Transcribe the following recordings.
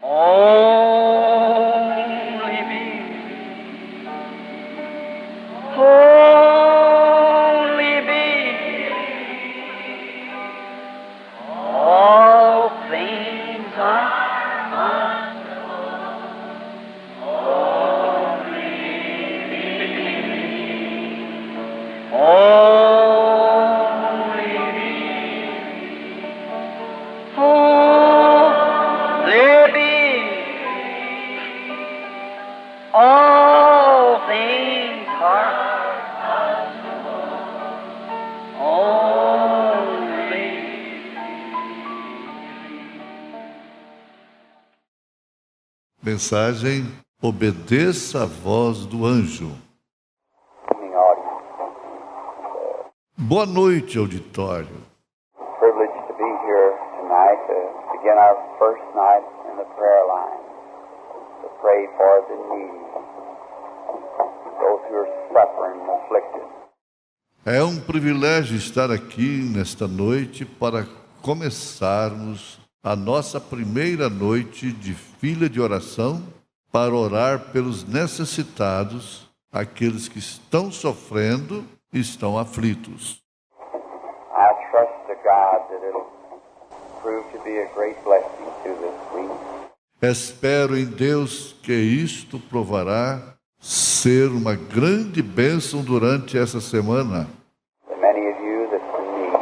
Only me. Only me. All things are only me. Only me. Only me. All things are only. Mensagem: obedeça a voz do anjo. Evening audience. Boa noite, auditório. Privileged to be here tonight to begin our first night in the prayer line to pray for the needy, those who are suffering and afflicted. É um privilégio estar aqui nesta noite para começarmos a nossa primeira noite de fila de oração para orar pelos necessitados, aqueles que estão sofrendo e estão aflitos. I trust to God that it'll prove to be a great blessing to this week. Espero em Deus que isto provará ser uma grande bênção durante essa semana. The many of you that's in need.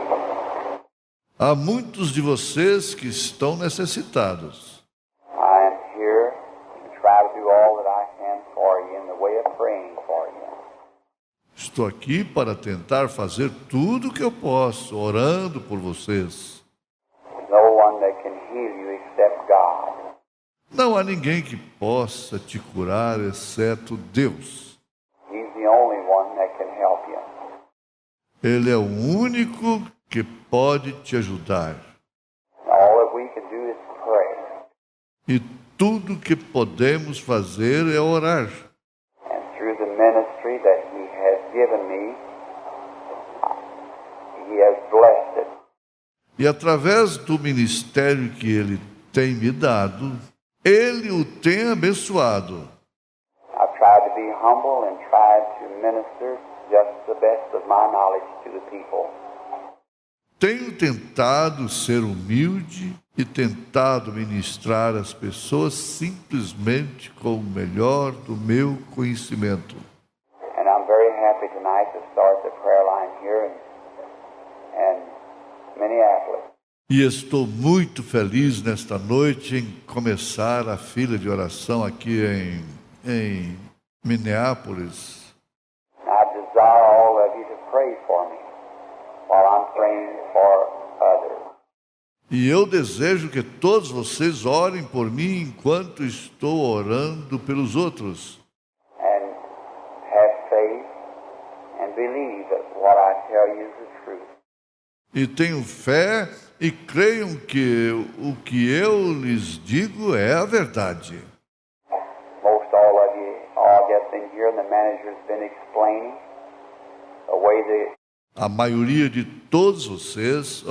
Há muitos de vocês que estão necessitados. I am here to try to do all that I can for you in the way of praying for you. Estou aqui para tentar fazer tudo o que eu posso, orando por vocês. There's no one that can heal you except God. Não há ninguém que possa te curar, exceto Deus. He's the only one that can help you. Ele é o único que pode te ajudar. All that we can do is pray. E tudo o que podemos fazer é orar. And through the ministry that He has given me, He has blessed it. E através do ministério que Ele tem me dado, Ele o tem abençoado. I've tried to be humble and tried to minister just the best of my knowledge to the people. Tenho tentado ser humilde e tentado ministrar às pessoas simplesmente com o melhor do meu conhecimento. And I'm very happy tonight to start the prayer line here in Minneapolis. E estou muito feliz nesta noite em começar a fila de oração aqui em Minneapolis. I desire all of you to pray for me while I'm praying for others. E eu desejo que todos vocês orem por mim enquanto estou orando pelos outros. And have faith and believe that what I tell you is the truth. E tenham fé e creiam que o que eu lhes digo é a verdade. Most all of you, all I guess in here, and the manager's been explaining the way that A maioria de todos vocês,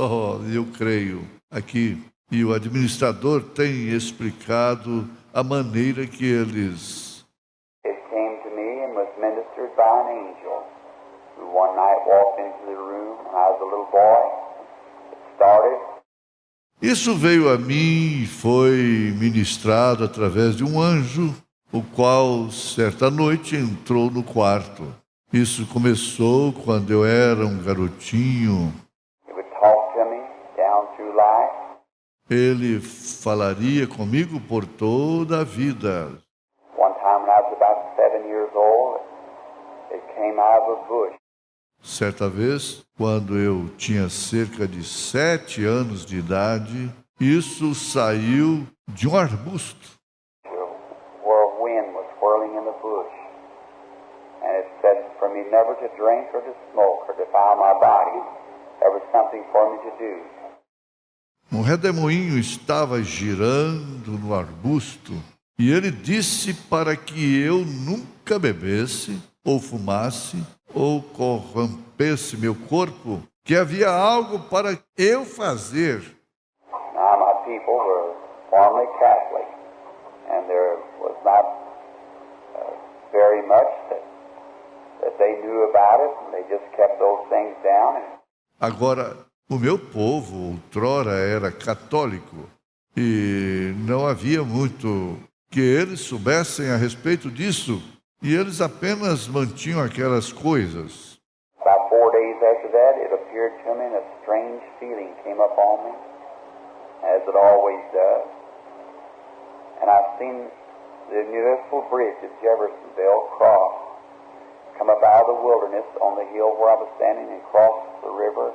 eu creio, aqui, e o administrador tem explicado a maneira que eles... it came to me and was ministered by an angel who one night walked into the room when I was a little boy. It started. Isso veio a mim e foi ministrado através de um anjo, o qual, certa noite, entrou no quarto. Isso começou quando eu era um garotinho. He would talk to me down through life. Ele falaria comigo por toda a vida. One time when I was about 7 years old, it came out of a bush. Certa vez, quando eu tinha cerca de 7 anos de idade, isso saiu de um arbusto. Where a wind was whirling in the bush. And it said for me never to drink or to smoke or defile my body. There was something for me to do. Um redemoinho estava girando no arbusto e ele disse para que eu nunca bebesse, ou fumasse, ou corrompesse meu corpo, que havia algo para eu fazer. Now my people were formerly Catholic. and there was not very much that they knew about it, and they just kept those things down. Agora, o meu povo outrora era católico e não havia muito que eles soubessem a respeito disso, e eles apenas mantinham aquelas coisas. About 4 days after that, it appeared to me, and a strange feeling came upon me, as it always does. And I've seen the municipal bridge at Jeffersonville cross, come up out of the wilderness on the hill where I was standing and cross the river.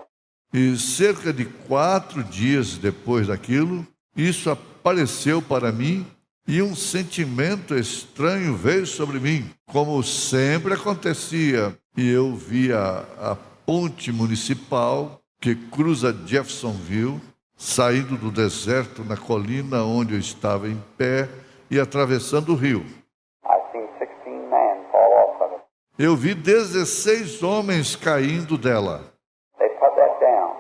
E cerca de 4 dias depois daquilo, isso apareceu para mim e um sentimento estranho veio sobre mim, como sempre acontecia. E eu via a ponte municipal que cruza Jeffersonville, saindo do deserto na colina onde eu estava em pé e atravessando o rio. I've seen 16 men fall off of it. Eu vi 16 homens caindo dela. They put that down.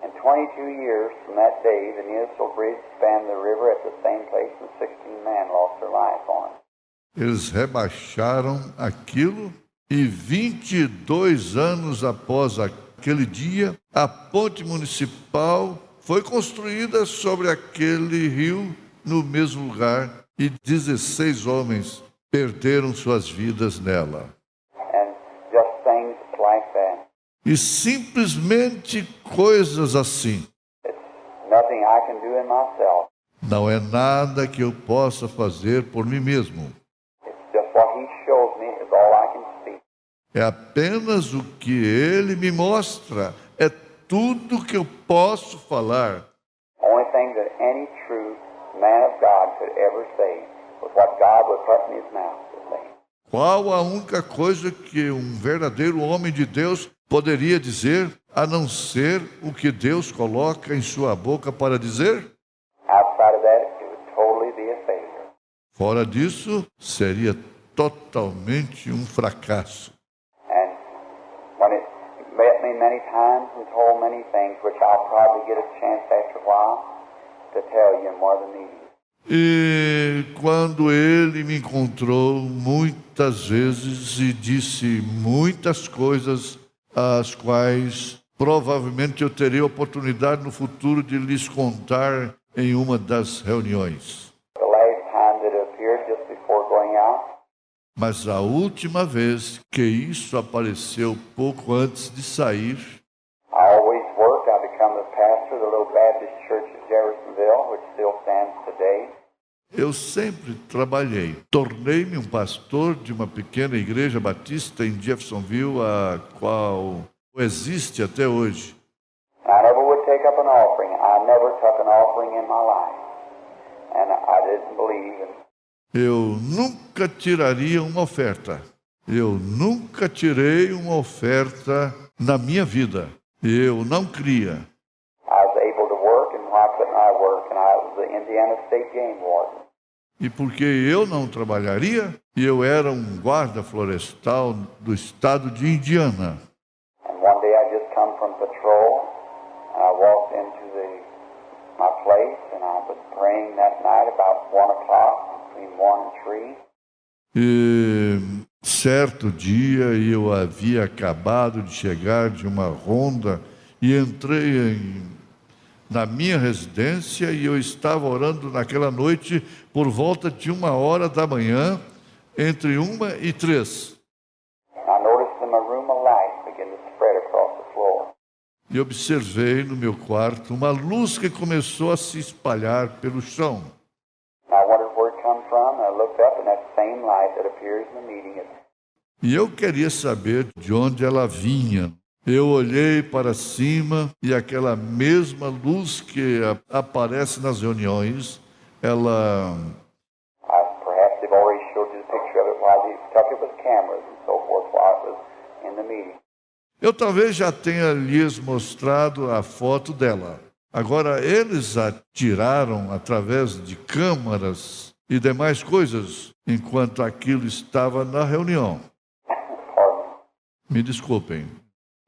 In 22 years from that day, the municipal bridge spanned the river at the same place, and 16 men lost their life on it. Eles rebaixaram aquilo e 22 anos após aquele dia, a ponte municipal foi construída sobre aquele rio no mesmo lugar e 16 homens perderam suas vidas nela. And just things like that. E simplesmente coisas assim. It's nothing I can do in myself. Não é nada que eu possa fazer por mim mesmo. It's just what He shows me is all I can speak. É apenas o que Ele me mostra. É tudo que eu posso falar. Only thing that any true man of God could ever say was what God would put in his mouth to say. Qual a única coisa que um verdadeiro homem de Deus poderia dizer, a não ser o que Deus coloca em sua boca para dizer? Outside of that, it would totally be a failure. Fora disso, seria totalmente um fracasso. And when it met me many times and told many things, which I'll probably get a chance after a while to tell you in more than these. E quando ele me encontrou muitas vezes e disse muitas coisas, as quais provavelmente eu terei oportunidade no futuro de lhes contar em uma das reuniões. The last time that it appeared just before going out, Mas a última vez que isso apareceu pouco antes de sair, I always worked. I become the pastor of the little Baptist church at Jeffersonville, which still stands today. eu sempre trabalhei. Tornei-me um pastor de uma pequena igreja batista em Jeffersonville, a qual existe até hoje. I never would take up an offering. I never took an offering in my life. And I didn't believe in Eu nunca tiraria uma oferta. Eu nunca tirei uma oferta na minha vida. Eu não cria. I was able to work, and why couldn't I work? And I was the Indiana State Game Warden. E porque eu não trabalharia, e eu era um guarda florestal do estado de Indiana. And one day I just come from patrol, and I walked into my place, and I was praying that night about 1 o'clock, between 1 and 3. E certo dia eu havia acabado de chegar de uma ronda e entrei na minha residência e eu estava orando naquela noite por volta de 1h da manhã, entre 1 e 3. I noticed in my room a light begin to spread across the floor. E observei no meu quarto uma luz que começou a se espalhar pelo chão. And I wondered where it come from, and I looked up, and that same light that appears in the meeting is E eu queria saber de onde ela vinha. Eu olhei para cima e aquela mesma luz que aparece nas reuniões, ela perhaps they've already showed you the picture of it while they took it with cameras and so forth while it was in the meeting. eu talvez já tenha lhes mostrado a foto dela. Agora, eles a tiraram através de câmaras e demais coisas, enquanto aquilo estava na reunião. Pardon. Me desculpem.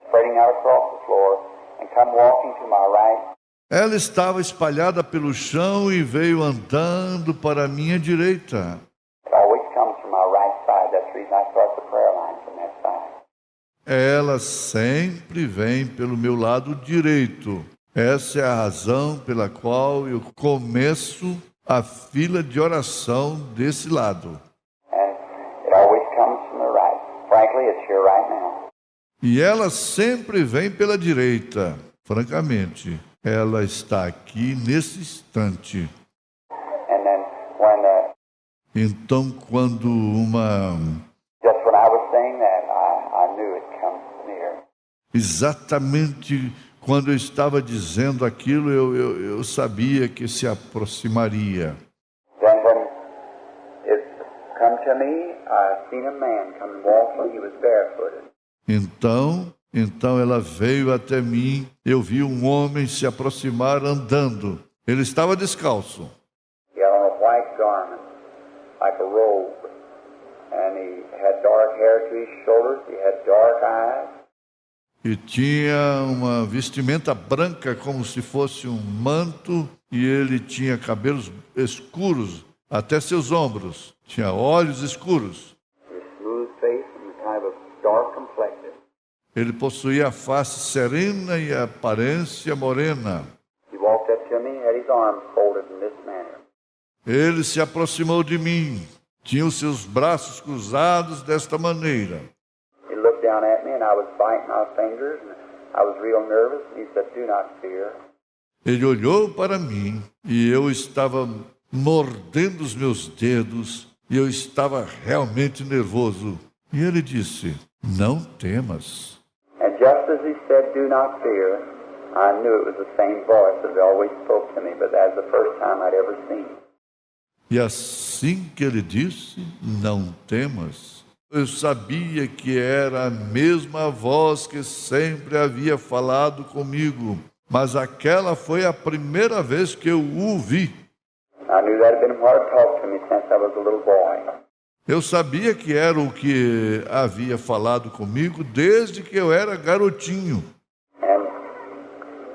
Spreading out across the floor and come walking to my right Ela estava espalhada pelo chão e veio andando para a minha direita. It always comes from my right side. That's the reason I start the prayer line from that side. Ela sempre vem pelo meu lado direito. Essa é a razão pela qual eu começo a fila de oração desse lado. And it always comes from the right. Frankly, it's here right now. E ela sempre vem pela direita. Francamente, ela está aqui nesse instante. And then when, Então, quando just when I was saying that, I knew it comes near. exatamente quando eu estava dizendo aquilo, eu sabia que se aproximaria. Then when it come to me, I seen a man come walking. He was barefooted. Então ela veio até mim. Eu vi um homem se aproximar andando. Ele estava descalço. He had on a white garment, like a robe, and he had dark hair to his shoulders. He had dark eyes. E tinha uma vestimenta branca como se fosse um manto. E ele tinha cabelos escuros até seus ombros. Tinha olhos escuros. His smooth face and kind of dark complexion. Ele possuía a face serena e a aparência morena. He walked up to me, had his arms folded in this manner. Ele se aproximou de mim. Tinha os seus braços cruzados desta maneira. He looked down at me, and I was biting my fingers, and I was real nervous. And he said, "Do not fear." Ele olhou para mim e eu estava mordendo os meus dedos e eu estava realmente nervoso. E ele disse, não temas. And just as he said, "Do not fear," I knew it was the same voice that always spoke to me, but that's the first time I'd ever seen. E assim que ele disse, não temas, eu sabia que era a mesma voz que sempre havia falado comigo, mas aquela foi a primeira vez que eu o vi. I knew that had been what had talked to me since I was a little boy. Eu sabia que era o que havia falado comigo desde que eu era garotinho. And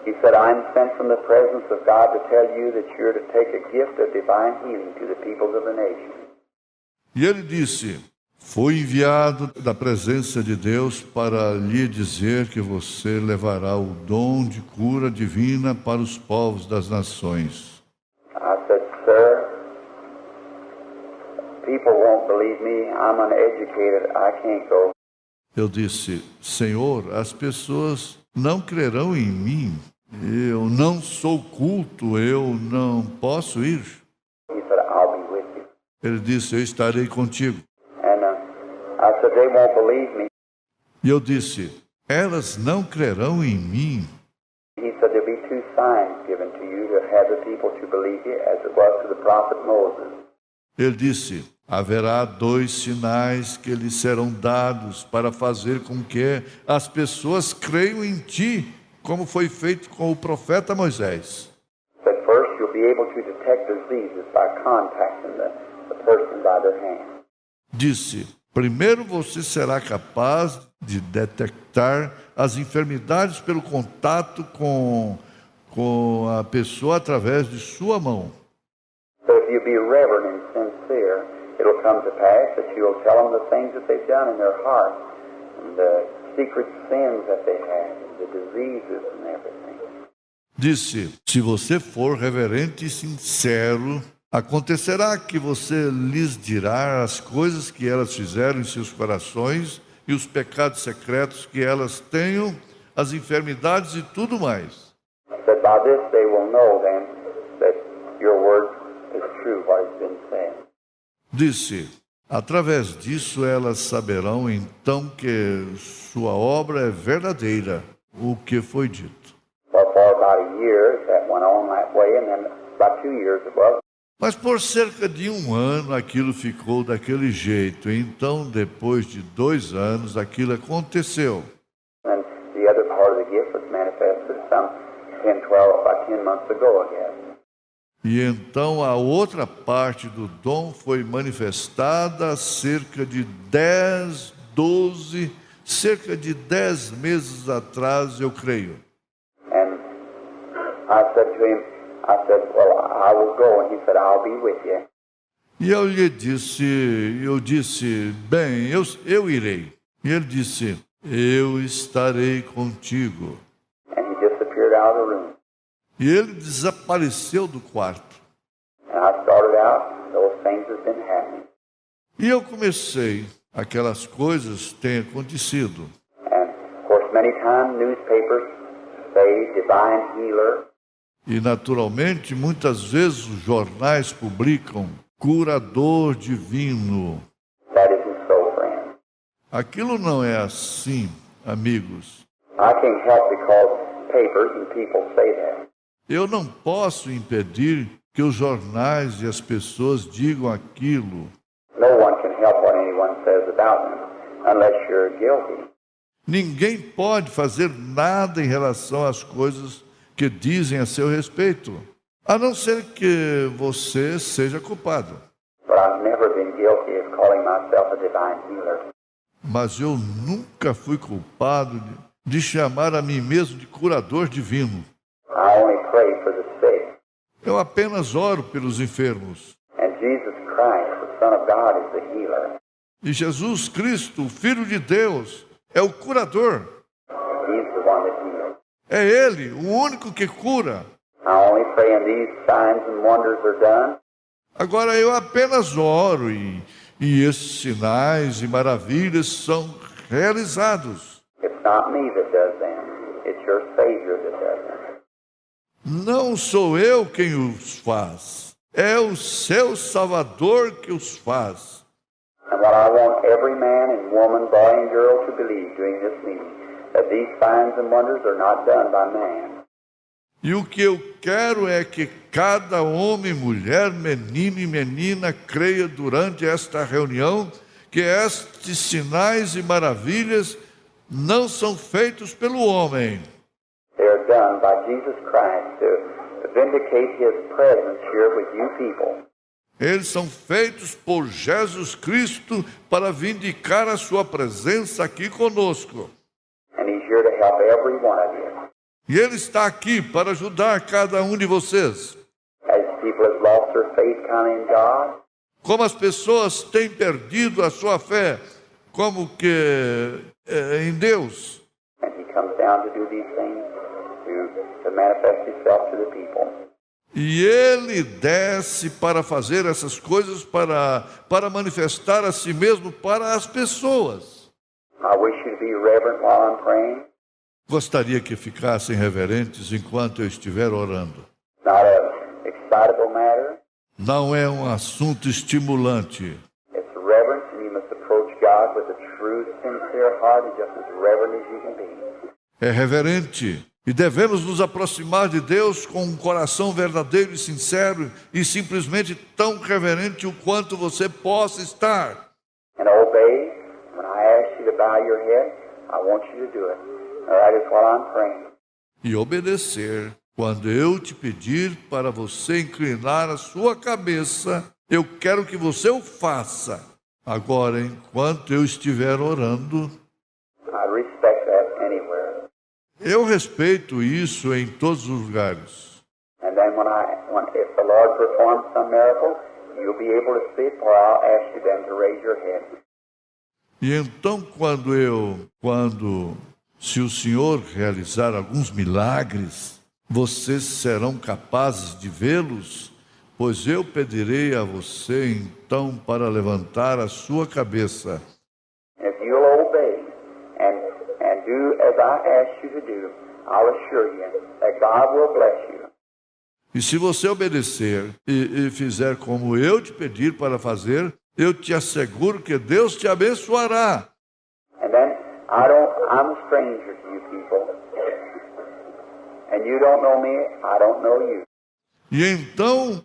he said, "I'm sent from the presence of God to tell you that you're to take a gift of divine healing to the peoples of the nation." E ele disse, foi enviado da presença de Deus para lhe dizer que você levará o dom de cura divina para os povos das nações. I said, "Sir, people won't believe me. I'm uneducated. I can't go." Eu disse, Senhor, as pessoas não crerão em mim. Eu não sou culto, eu não posso ir. He said, "I'll be with you." Ele disse, eu estarei contigo. And I said, "They won't believe me." E eu disse, elas não crerão em mim. He said, "There'll be two signs given to you to have the people to believe you, as it was to the prophet Moses." Ele disse, haverá 2 sinais que lhes serão dados para fazer com que as pessoas creiam em ti, como foi feito com o profeta Moisés. He said, "First, you'll be able to detect diseases by contacting the person by their hand." Disse, primeiro você será capaz de detectar as enfermidades pelo contato com a pessoa através de sua mão. So if you be reverent and sincere, it'll come to pass that you'll tell them the things that they've done in their heart, and the secret sins that they have, and the diseases and everything. Disse, se você for reverente e sincero, acontecerá que você lhes dirá as coisas que elas fizeram em seus corações e os pecados secretos que elas tenham, as enfermidades e tudo mais. That by this they will know then that your word is true, what has been said. Disse, através disso elas saberão então que sua obra é verdadeira, o que foi dito. Well, for about a year that went on that way, and then about 2 years it was. Mas por cerca de 1 ano aquilo ficou daquele jeito. Então, depois de 2 anos, aquilo aconteceu. And the other part of the gift was manifested some 10, 12, about 10 months ago, I guess. E então a outra parte do dom foi manifestada cerca de 10 meses atrás, eu creio. And I said to him, well, I will go. And he said, I'll be with you. E eu disse, bem, eu irei. E ele disse, eu estarei contigo. And he disappeared out of the room. E ele desapareceu do quarto. And I started out, those things have been happening. E eu comecei, aquelas coisas têm acontecido. And, of course, many times newspapers say divine healer. E, naturalmente, muitas vezes os jornais publicam curador divino. That isn't so, friend. Aquilo não é assim, amigos. I can't help because papers and people say that. Eu não posso impedir que os jornais e as pessoas digam aquilo. No one can help what anyone says about them unless you're guilty. Ninguém pode fazer nada em relação às coisas que dizem a seu respeito, a não ser que você seja culpado. But I've never been guilty of calling myself a divine healer. Mas eu nunca fui culpado de chamar a mim mesmo de curador divino. I only pray for the sick. Eu apenas oro pelos enfermos. And Jesus Christ, the Son of God, is the healer. E Jesus Cristo, o Filho de Deus, é o curador. He's the one that heals. É Ele, o único que cura. I only pray and these signs and wonders are done. Agora eu apenas oro e esses sinais e maravilhas são realizados. It's not me that does them. It's your Savior that does them. Não sou eu quem os faz, é o seu Salvador que os faz. And what I want every man and woman, boy and girl to believe during this meeting, that these signs and wonders are not done by man. E o que eu quero é que cada homem, mulher, menino e menina creia durante esta reunião que estes sinais e maravilhas não são feitos pelo homem. They are done by Jesus Christ to vindicate His presence here with you people. Eles são feitos por Jesus Cristo para vindicar a sua presença aqui conosco. And He's here to help every one of you. E Ele está aqui para ajudar cada um de vocês. As people have lost their faith kind of in God, Como as pessoas têm perdido a sua fé, como que em Deus. and He comes down to do these things, to manifest Himself to the people. E Ele desce para fazer essas coisas, para manifestar a si mesmo para as pessoas. I wish you to be reverent while I'm praying. Gostaria que ficassem reverentes enquanto eu estiver orando. Not a excitable matter. Não é um assunto estimulante. It's reverence, and you must approach God with a true, sincere heart, and just as reverent as you can be. É reverente. E devemos nos aproximar de Deus com um coração verdadeiro e sincero e simplesmente tão reverente o quanto você possa estar. And obey. When I ask you to bow your head, I want you to do it. All right, it's while I'm praying. E obedecer. Quando eu te pedir para você inclinar a sua cabeça, eu quero que você o faça. Agora, enquanto eu estiver orando, I respect that anywhere. eu respeito isso em todos os lugares. And then if the Lord performs some miracle, you'll be able to see it, or I'll ask you then to raise your head. E então, se o Senhor realizar alguns milagres, vocês serão capazes de vê-los, pois eu pedirei a você então para levantar a sua cabeça. If you'll obey and do as I ask you to do, I'll assure you that God will bless you. E se você obedecer e fizer como eu te pedir para fazer, eu te asseguro que Deus te abençoará. And then I'm a stranger to you people. And you don't know me, I don't know you. E então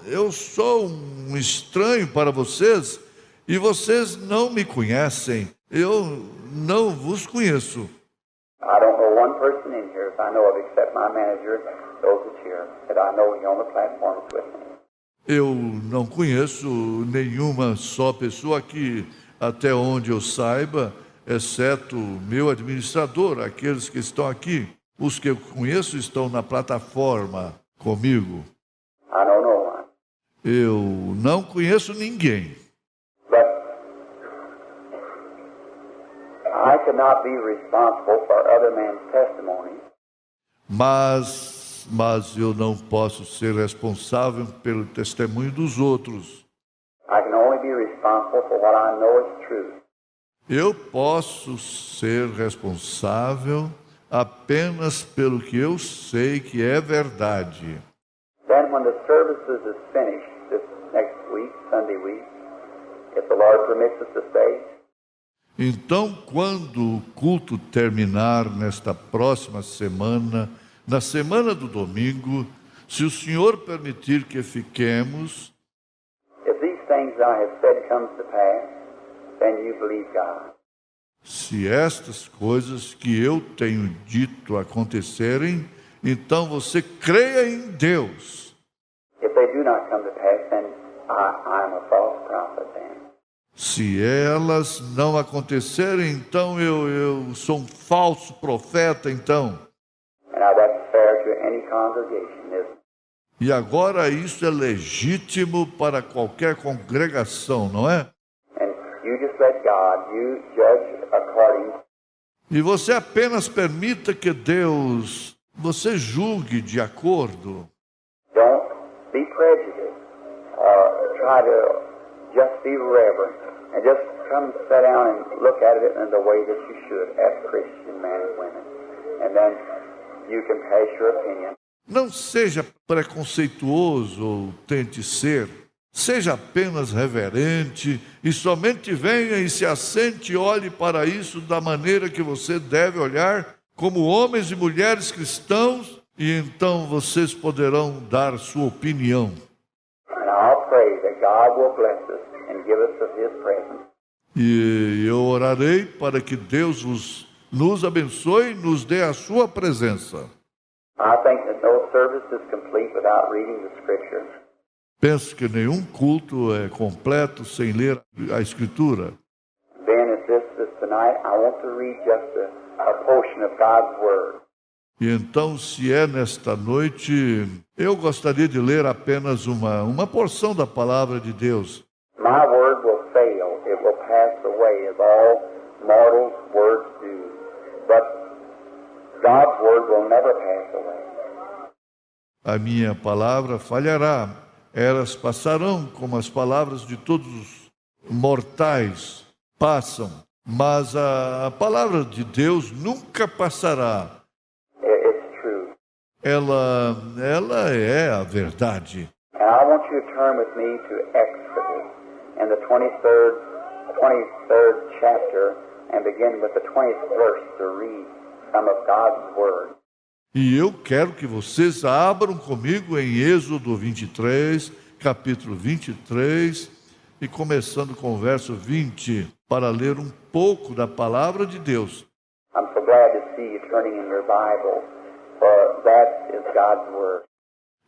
eu sou um estranho para vocês e vocês não me conhecem. Eu não vos conheço. I don't know one person in here if I know of except my manager, those that's here, that I know here on the platform is with me. Eu não conheço nenhuma só pessoa aqui, até onde eu saiba, exceto o meu administrador, aqueles que estão aqui. Os que eu conheço estão na plataforma comigo. I know no one. Eu não conheço ninguém. But I could not be responsible for other men's testimony. Mas eu não posso ser responsável pelo testemunho dos outros. I can only be responsible for what I know is true. Eu posso ser responsável apenas pelo que eu sei que é verdade. Then when the services is finished this next week, Sunday week, if the Lord permits us to stay, Então, quando o culto terminar nesta próxima semana, na semana do domingo, se o Senhor permitir que fiquemos, if these things I have said comes to pass, then you believe God. se estas coisas que eu tenho dito acontecerem, então você creia em Deus. If they do not come to pass, then I'm a false prophet then. Se elas não acontecerem, então eu sou um falso profeta, então. And now that's fair to any congregation, isn't it? E agora isso é legítimo para qualquer congregação, não é? And you just let God, you judge according. E você apenas permita que Deus, você julgue de acordo. Don't be prejudiced. Try to just be reverent and just come sit down and look at it in the way that you should as Christian men and women. And then you can pass your opinion. Não seja preconceituoso ou tente ser. Seja apenas reverente e somente venha e se assente e olhe para isso da maneira que você deve olhar, como homens e mulheres cristãos, e então vocês poderão dar sua opinião. And I'll pray that God will bless us and give us of His presence. E eu orarei para que Deus nos abençoe e nos dê a sua presença. I think that no service is complete without reading the Scripture. Penso que nenhum culto é completo sem ler a Escritura. Then, as this is tonight, I want to read just a portion of God's Word. E então, se é nesta noite, eu gostaria de ler apenas uma porção da palavra de Deus. My word will fail, it will pass away as all mortal words do. But God's word will never pass away. A minha palavra falhará, elas passarão como as palavras de todos os mortais passam, mas a palavra de Deus nunca passará. It's true. Ela é a verdade. And I want you to turn with me to Exodus in the 23rd chapter and begin with the 20th verse to read some of God's word. E eu quero que vocês abram comigo em Êxodo 23, capítulo 23, e começando com o verso 20, para ler um pouco da palavra de Deus. I'm so glad to see you turning in your Bible, for that is God's word.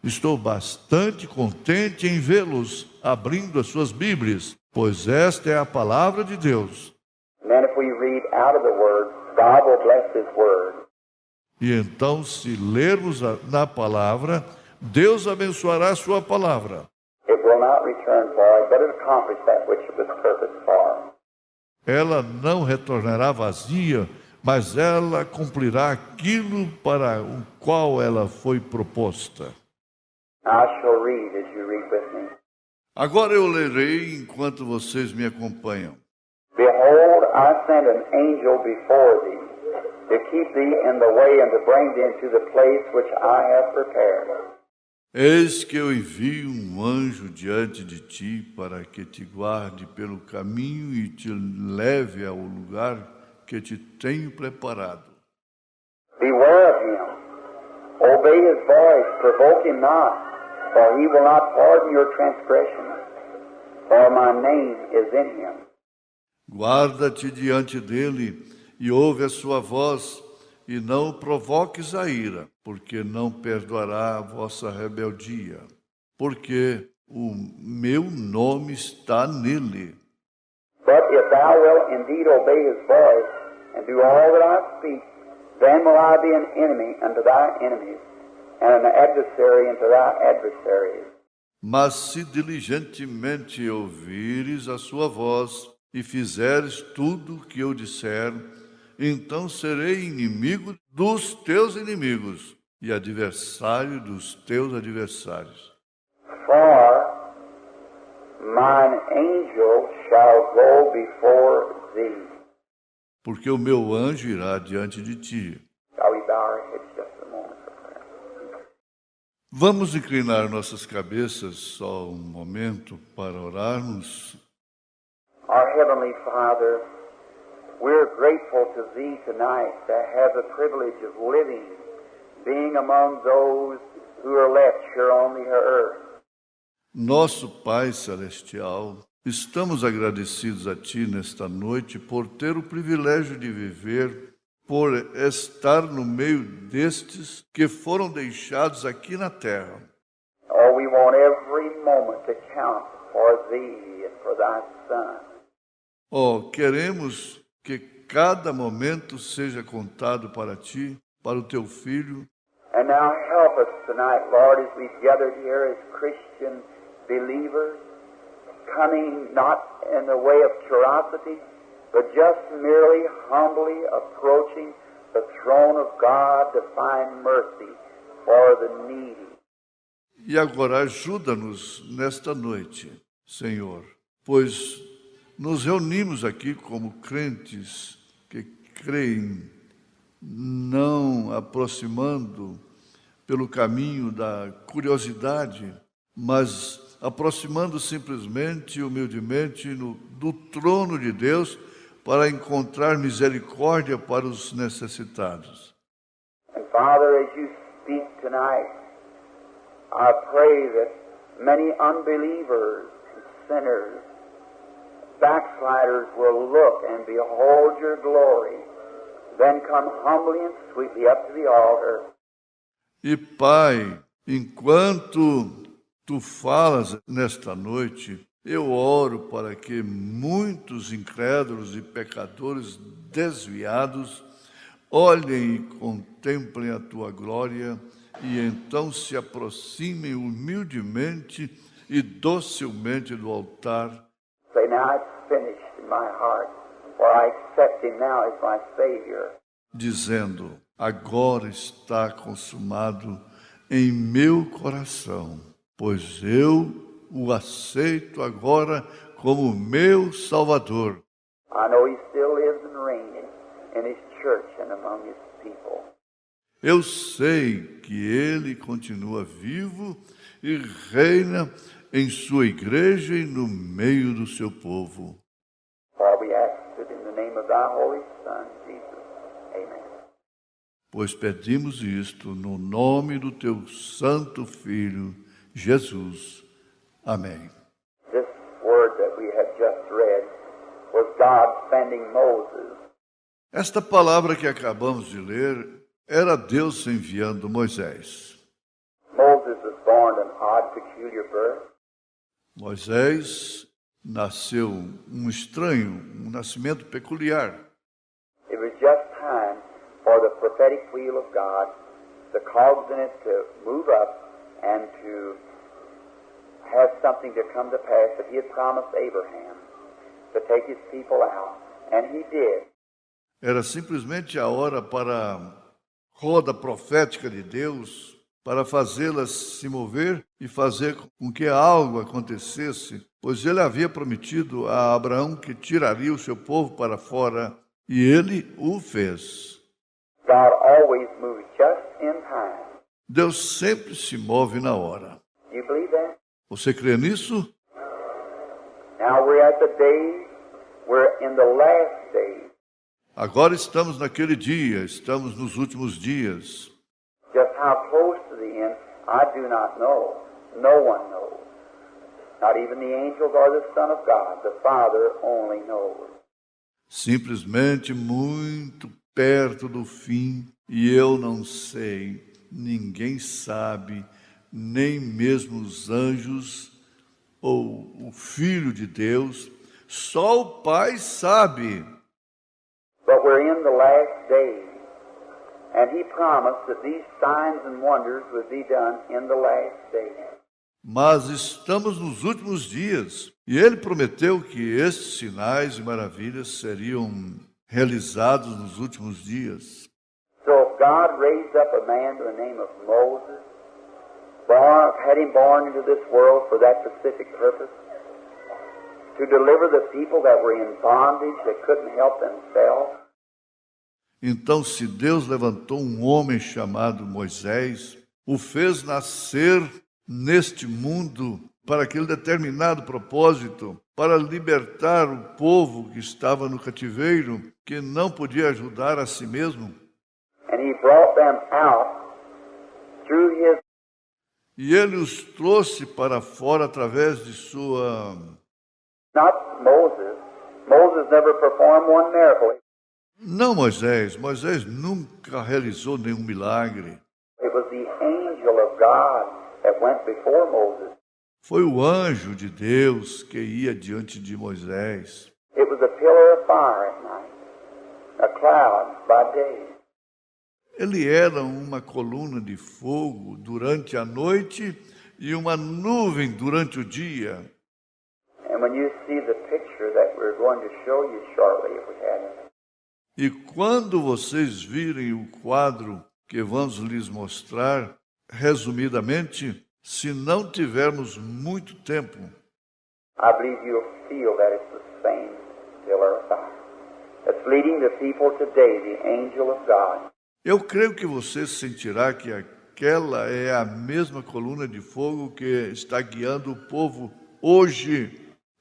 Estou bastante contente em vê-los abrindo as suas Bíblias, pois esta é a palavra de Deus. And then if we read out of the word, God will bless His word. E então, se lermos na palavra, Deus abençoará a sua palavra. It will not return void, but it accomplish that which it was purposed for. Ela não retornará vazia, mas ela cumprirá aquilo para o qual ela foi proposta. I shall read as you read with me. Agora eu lerei enquanto vocês me acompanham. Behold, I send an angel before thee, to keep thee in the way and to bring thee into the place which I have prepared. Eis que eu envio um anjo diante de ti para que te guarde pelo caminho e te leve ao lugar que te tenho preparado. Beware of him. Obey his voice, provoke him not, for he will not pardon your transgressions, for my name is in him. Guarda-te diante dele e ouve a sua voz, e não provoques a ira, porque não perdoará a vossa rebeldia, porque o meu nome está nele. But if thou wilt indeed obey his voice, and do all that I speak, Then will I be an enemy unto thy enemies, and an adversary unto thy adversaries. Mas se diligentemente ouvires a sua voz e fizeres tudo o que eu disser, então serei inimigo dos teus inimigos e adversário dos teus adversários. For mine angel shall go before thee. Porque o meu anjo irá diante de ti. Shall we bow our heads just a moment for prayer? Vamos inclinar nossas cabeças só um momento para orarmos. Our Heavenly Father, we're grateful to Thee tonight to have the privilege of living, being among those who are left here on the earth. Nosso Pai Celestial, estamos agradecidos a Ti nesta noite por ter o privilégio de viver, por estar no meio destes que foram deixados aqui na terra. Oh, we want every moment to count for Thee and for Thy Son. Oh, queremos que cada momento seja contado para Ti, para o Teu Filho. And now help us tonight, Lord, as we've gathered here as Christian believers, coming not in the way of curiosity, but just merely humbly approaching the throne of God to find mercy for the needy. E agora ajuda-nos nesta noite, Senhor, pois nos reunimos aqui como crentes que creem, não aproximando pelo caminho da curiosidade, mas aproximando simplesmente, humildemente, do trono de Deus para encontrar misericórdia para os necessitados. And Father, as you speak tonight, I pray that many unbelievers and sinners, backsliders will look and behold your glory, then come humbly and sweetly up to the altar. E Pai, enquanto Tu falas nesta noite, eu oro para que muitos incrédulos e pecadores desviados olhem e contemplem a Tua glória e então se aproximem humildemente e docilmente do altar. Say, now it's finished in my heart, for I accept Him now as my Savior. Dizendo, agora está consumado em meu coração, pois eu o aceito agora como meu Salvador. I know He still lives and reigns in His church and among His people. Eu sei que Ele continua vivo e reina em sua igreja e no meio do seu povo. For we ask it in the name of Thy Holy Son, Jesus. Amen. Pois pedimos isto no nome do Teu Santo Filho, Jesus. Amém. This word that we had just read was God sending Moses. Esta palavra que acabamos de ler era Deus enviando Moisés. Moses was born an odd, peculiar birth. Moisés nasceu um estranho, um nascimento peculiar. It was just time for the prophetic wheel of God, the cogs in it to move up and to have something to come to pass that He had promised Abraham to take His people out, and He did. Era simplesmente a hora para a roda profética de Deus, para fazê-las se mover e fazer com que algo acontecesse, pois Ele havia prometido a Abraão que tiraria o seu povo para fora, e Ele o fez. God always moves just in time. Deus sempre se move na hora. Do you believe that? Você crê nisso? Now we're at the day, we're in the last days. Agora estamos naquele dia, estamos nos últimos dias. Just how close to the end, I do not know. No one knows. Not even the angels or the Son of God. The Father only knows. Simplesmente muito perto do fim, e eu não sei, ninguém sabe, nem mesmo os anjos ou o Filho de Deus, só o Pai sabe. But we're in the last days. And he promised that these signs and wonders would be done in the last days. Mas estamos nos últimos dias, e ele prometeu que estes sinais e maravilhas seriam realizados nos últimos dias. So if God raised up a man by the name of Moses, had him born into this world for that specific purpose, to deliver the people that were in bondage, that couldn't help themselves. Então, se Deus levantou um homem chamado Moisés, o fez nascer neste mundo para aquele determinado propósito, para libertar o povo que estava no cativeiro, que não podia ajudar a si mesmo. And he brought them out through his. E ele os trouxe para fora através de sua... Not Moses. Moses never performed one miracle. Não Moisés. Moisés nunca realizou nenhum milagre. It was the angel of God that went before Moses. Foi o anjo de Deus que ia diante de Moisés. It was a pillar of fire at night, a cloud by day. Ele era uma coluna de fogo durante a noite e uma nuvem durante o dia. And when you see the picture that we're going to show you shortly, if we had it, E quando vocês virem o quadro que vamos lhes mostrar, resumidamente, se não tivermos muito tempo, I believe you'll feel that it's the same pillar of fire that's leading the people today, the angel of God. eu creio que você sentirá que aquela é a mesma coluna de fogo que está guiando o povo hoje,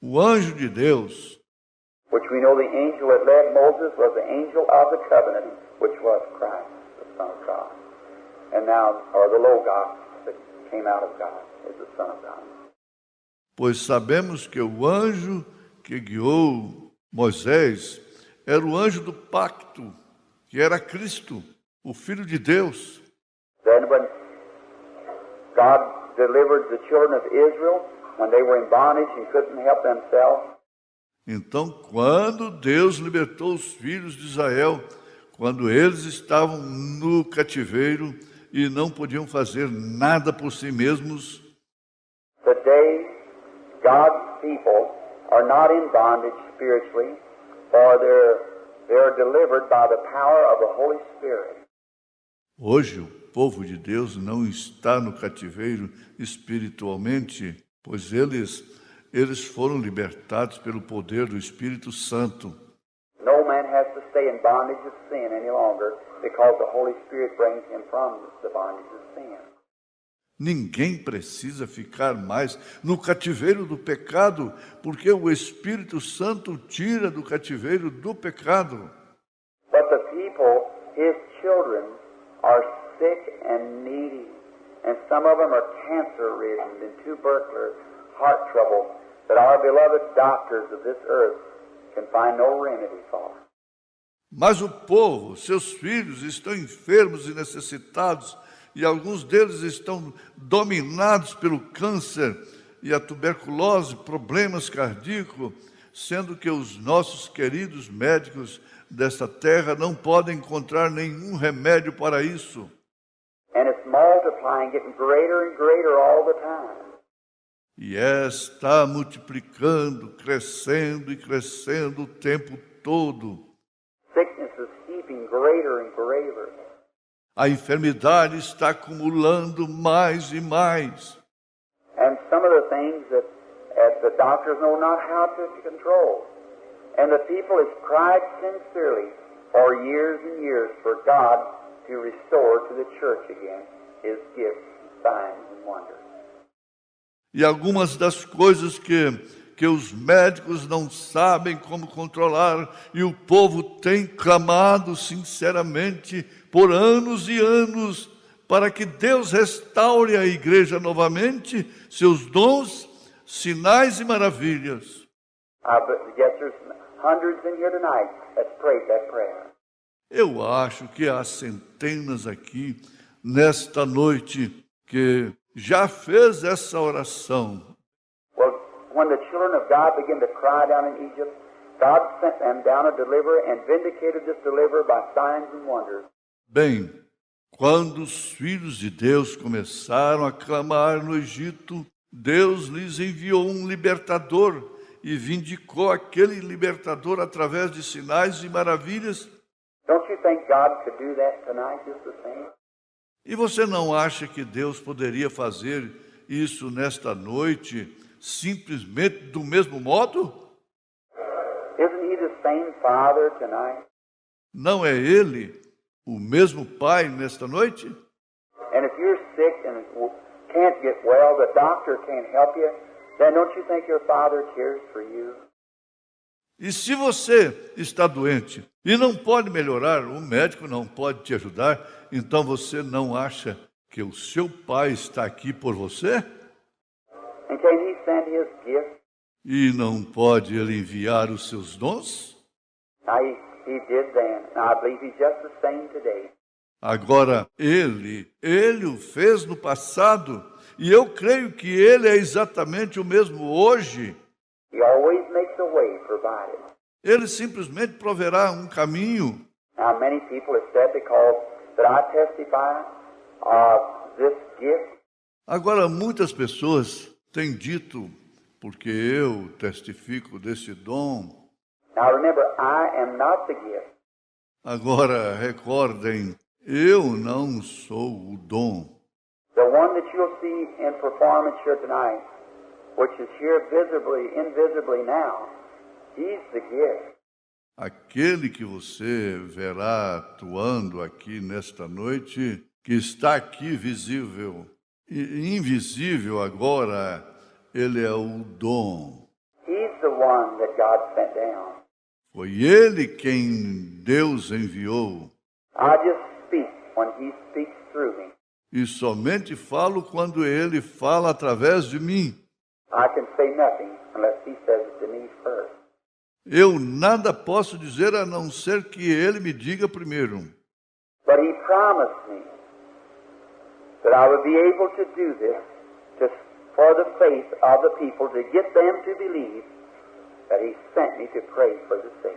o anjo de Deus. Which we know the angel that led Moses was the angel of the covenant, which was Christ, the Son of God. And now, or the Logos that came out of God, is the Son of God. Pois sabemos que o anjo que guiou Moisés era o anjo do pacto, que era Cristo, o Filho de Deus. Then when God delivered the children of Israel, when they were in bondage and couldn't help themselves, Então, quando Deus libertou os filhos de Israel, quando eles estavam no cativeiro e não podiam fazer nada por si mesmos, today God's people are not in bondage spiritually, for they're delivered by the power of the Holy Spirit. hoje o povo de Deus não está no cativeiro espiritualmente, pois eles foram libertados pelo poder do Espírito Santo. No man has to stay in bondage of sin any longer because the Holy Spirit brings him from the bondage of sin. Ninguém precisa ficar mais no cativeiro do pecado, porque o Espírito Santo tira do cativeiro do pecado. But the people, his children, are sick and needy, and some of them are cancer-ridden and tubercular heart trouble that our beloved doctors of this earth can find no remedy for. Mas o povo, seus filhos, estão enfermos e necessitados, e alguns deles estão dominados pelo câncer e a tuberculose, problemas cardíacos, sendo que os nossos queridos médicos desta terra não podem encontrar nenhum remédio para isso. And it's multiplying, getting greater and greater all the time. E está multiplicando, crescendo e crescendo o tempo todo. Sickness is heaping greater and greater. A enfermidade está acumulando mais e mais. And some of the things that the doctors know not how to control. And the people has cried sincerely for years and years for God to restore to the church again His gifts, signs and wonders. E algumas das coisas que os médicos não sabem como controlar, e o povo tem clamado sinceramente por anos e anos para que Deus restaure a igreja novamente, seus dons, sinais e maravilhas. I guess there's hundreds in here tonight that's prayed that prayer. Eu acho que há centenas aqui nesta noite que já fez essa oração. Well, when the children of God began to cry down in Egypt, God sent them down a deliverer and vindicated this deliverer by signs and wonders. Bem, Quando os filhos de Deus começaram a clamar no Egito, Deus lhes enviou um libertador e vindicou aquele libertador através de sinais e maravilhas. Don't you think God could do that tonight just the same? E você não acha que Deus poderia fazer isso nesta noite simplesmente do mesmo modo? Isn't He the same Father tonight? Não é Ele o mesmo Pai nesta noite? And if you're sick and can't get well, the doctor can't help you, then don't you think your Father cares for you? E se você está doente e não pode melhorar, o médico não pode te ajudar, então você não acha que o seu Pai está aqui por você? And can He send His gift? E não pode Ele enviar os seus dons? Now, he did then, and I believe He's just the same today. Agora, Ele o fez no passado, e eu creio que Ele é exatamente o mesmo hoje. He always makes a way provided. Ele simplesmente proverá um caminho. Now, many people have said because that I testify of this gift, Agora, muitas pessoas têm dito, porque eu testifico desse dom. now remember, I am not the gift. Agora, recordem, eu não sou o dom. The one that you'll see in performance here tonight, which is here invisibly now, He's the gift. Aquele que você verá atuando aqui nesta noite, que está aqui visível e invisível agora, ele é o dom. He's the one that God sent down. Foi ele quem Deus enviou. I just speak when He speaks through me. E somente falo quando ele fala através de mim. I can say nothing unless He says it to me first. Eu nada posso dizer a não ser que ele me diga primeiro. But He promised me that I would be able to do this for the faith of the people, to get them to believe that He sent me to pray for the sick.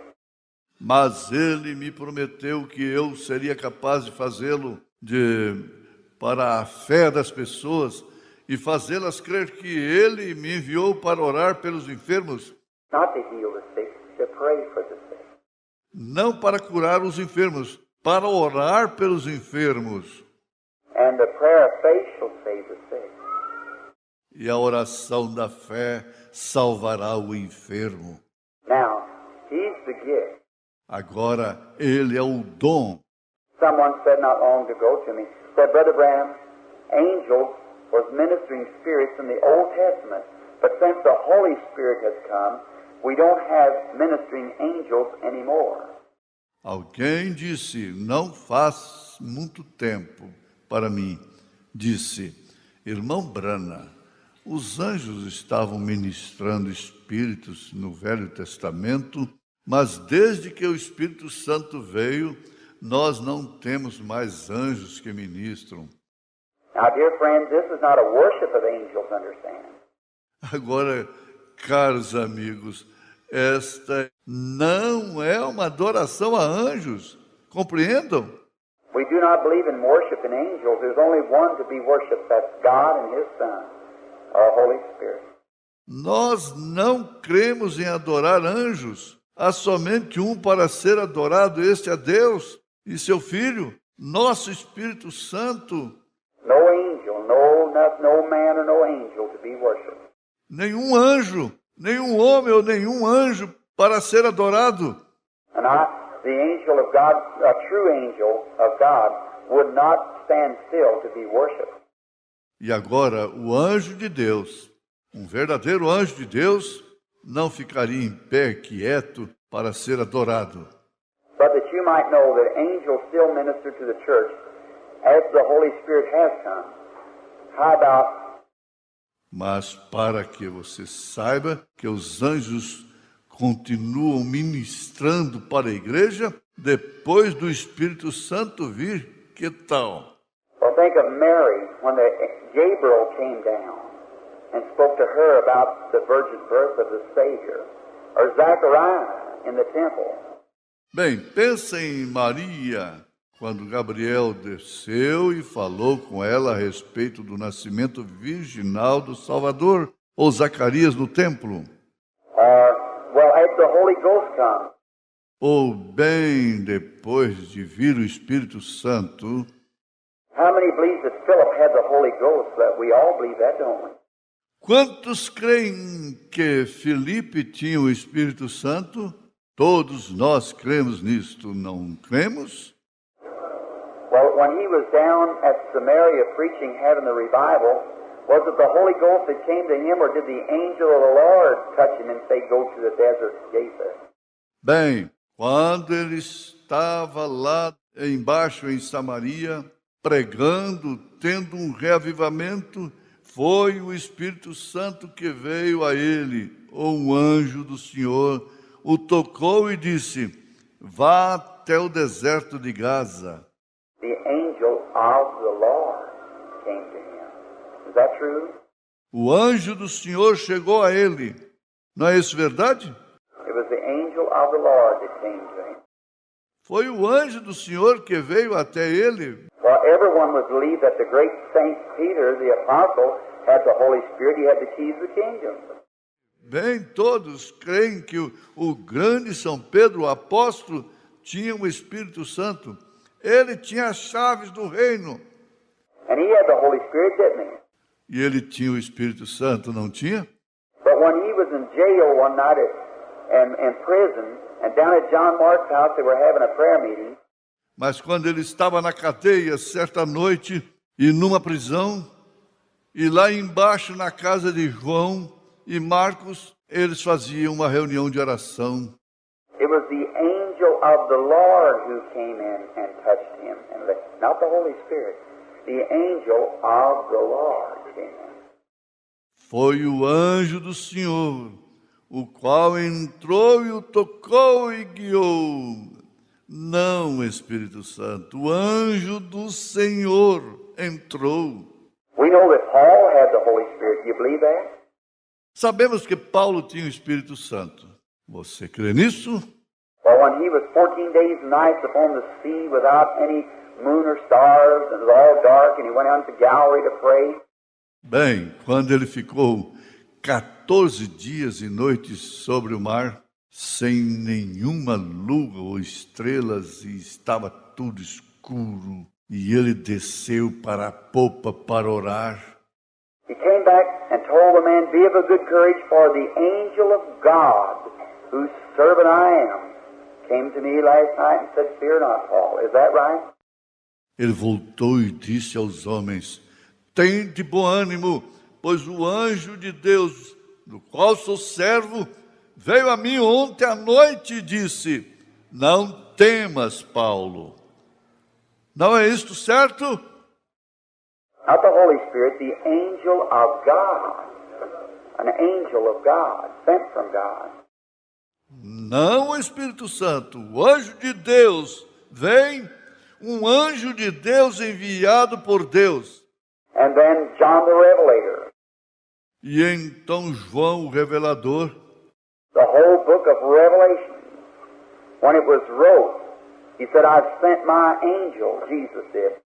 Mas ele me prometeu que eu seria capaz de fazê-lo para a fé das pessoas e fazê-las crer que ele me enviou para orar pelos enfermos, Not to heal the sick, to pray for the sick. não para curar os enfermos, para orar pelos enfermos. And the prayer of faith shall save the sick. E a oração da fé salvará o enfermo. Now, He's the gift. Agora, ele é o dom. Someone said not long ago to me, said, Brother Branham, angels was ministering spirits in the Old Testament, but since the Holy Spirit has come, we don't have ministering angels anymore. Alguém disse, não faz muito tempo para mim, disse, irmão Brana, os anjos estavam ministrando espíritos no Velho Testamento, mas desde que o Espírito Santo veio, nós não temos mais anjos que ministram. Now, dear friends, this is not a worship of angels, understand. Agora, caros amigos, esta não é uma adoração a anjos, compreendam? We do not believe in worshiping angels. There's only one to be worshipped. That's God and His Son, our Holy Spirit. Nós não cremos em adorar anjos. Há somente um para ser adorado, este é Deus e seu Filho, nosso Espírito Santo. No angel, no man or no angel to be worshipped. Nenhum anjo, nenhum homem ou nenhum anjo para ser adorado. And the angel of God, a true angel of God, would not stand still to be worshipped. E agora, o anjo de Deus, um verdadeiro anjo de Deus, não ficaria em pé quieto para ser adorado. But that you might know that angels still minister to the church as the Holy Spirit has come. How about Mas para que você saiba que os anjos continuam ministrando para a igreja depois do Espírito Santo vir, que tal? Well, think of Mary when Gabriel came down and spoke to her about the virgin birth of the Savior, or Zechariah in the temple. Bem, pensa em Maria, quando Gabriel desceu e falou com ela a respeito do nascimento virginal do Salvador, ou Zacarias no templo, Well, as the Holy Ghost comes. ou bem depois de vir o Espírito Santo. How many believe that Philip had the Holy Ghost? That we all believe that, don't we? Quantos creem que Filipe tinha o Espírito Santo? Todos nós cremos nisto, não cremos? Well, when he was down at Samaria preaching, having the revival, was it the Holy Ghost that came to him, or did the angel of the Lord touch him and say, go to the desert, Japheth? Bem, quando ele estava lá embaixo em Samaria, pregando, tendo um reavivamento, foi o Espírito Santo que veio a ele, ou um anjo do Senhor, o tocou e disse, vá até o deserto de Gaza. The angel of the Lord came to him. Is that true? O anjo do Senhor chegou a ele. Não é isso verdade? It was the angel of the Lord that came to him. Foi o anjo do Senhor que veio até ele. Well, everyone would believe that the great Saint Peter, the apostle, had the Holy Spirit. He had the keys of the kingdom. Bem, todos creem que o grande São Pedro, o apóstolo, tinha o Espírito Santo. Ele tinha as chaves do reino. And he had the Holy Spirit, didn't he? E ele tinha o Espírito Santo, não tinha? But when he was in jail one night in prison, and down at John Mark's house they were having a prayer meeting. Mas quando ele estava na cadeia, certa noite, e numa prisão, e lá embaixo na casa de João e Marcos, eles faziam uma reunião de oração. It was the angel of the Lord who came in and touched him, and not the Holy Spirit. The angel of the Lord came in. Foi o anjo do Senhor, o qual entrou e o tocou e guiou. Não, Espírito Santo, o anjo do Senhor entrou. We know that Paul had the Holy Spirit. Do you believe that? Sabemos que Paulo tinha o Espírito Santo. Você crê nisso? Well, when he was 14 days and nights upon the sea without any moon or stars, and it was all dark, and he went out to Galilee to pray. Bem, quando ele ficou 14 dias e noites sobre o mar, sem nenhuma lua ou estrelas, e estava tudo escuro, e ele desceu para a popa para orar. He came back and told the man, be of a good courage, for the angel of God, whose servant I am, came to me last night and said, fear not, Paul. Is that right? Ele voltou e disse aos homens, tende bom ânimo, pois o anjo de Deus, do qual sou servo, veio a mim ontem à noite e disse, não temas, Paulo. Não é isto certo? Not the Holy Spirit, the angel of God. An angel of God, sent from God. Não o Espírito Santo, o anjo de Deus, vem um anjo de Deus enviado por Deus. And then John the Revelator. E então João, o revelador, The whole book of Revelation, when it was wrote, he said, I've sent my angel, Jesus did.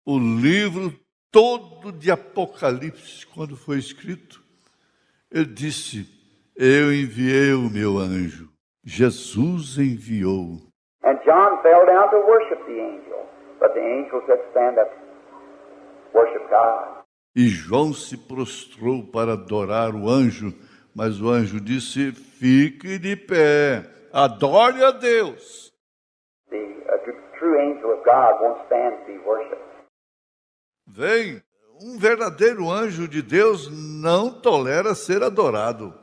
o livro todo de Apocalipse, quando foi escrito, ele disse, eu enviei o meu anjo. Jesus enviou. And John fell down to worship the angel. But the angel said, stand up, worship God. E João se prostrou para adorar o anjo, mas o anjo disse, fique de pé, adore a Deus. The true angel of God won't stand to be worshipped. Vem, um verdadeiro anjo de Deus não tolera ser adorado.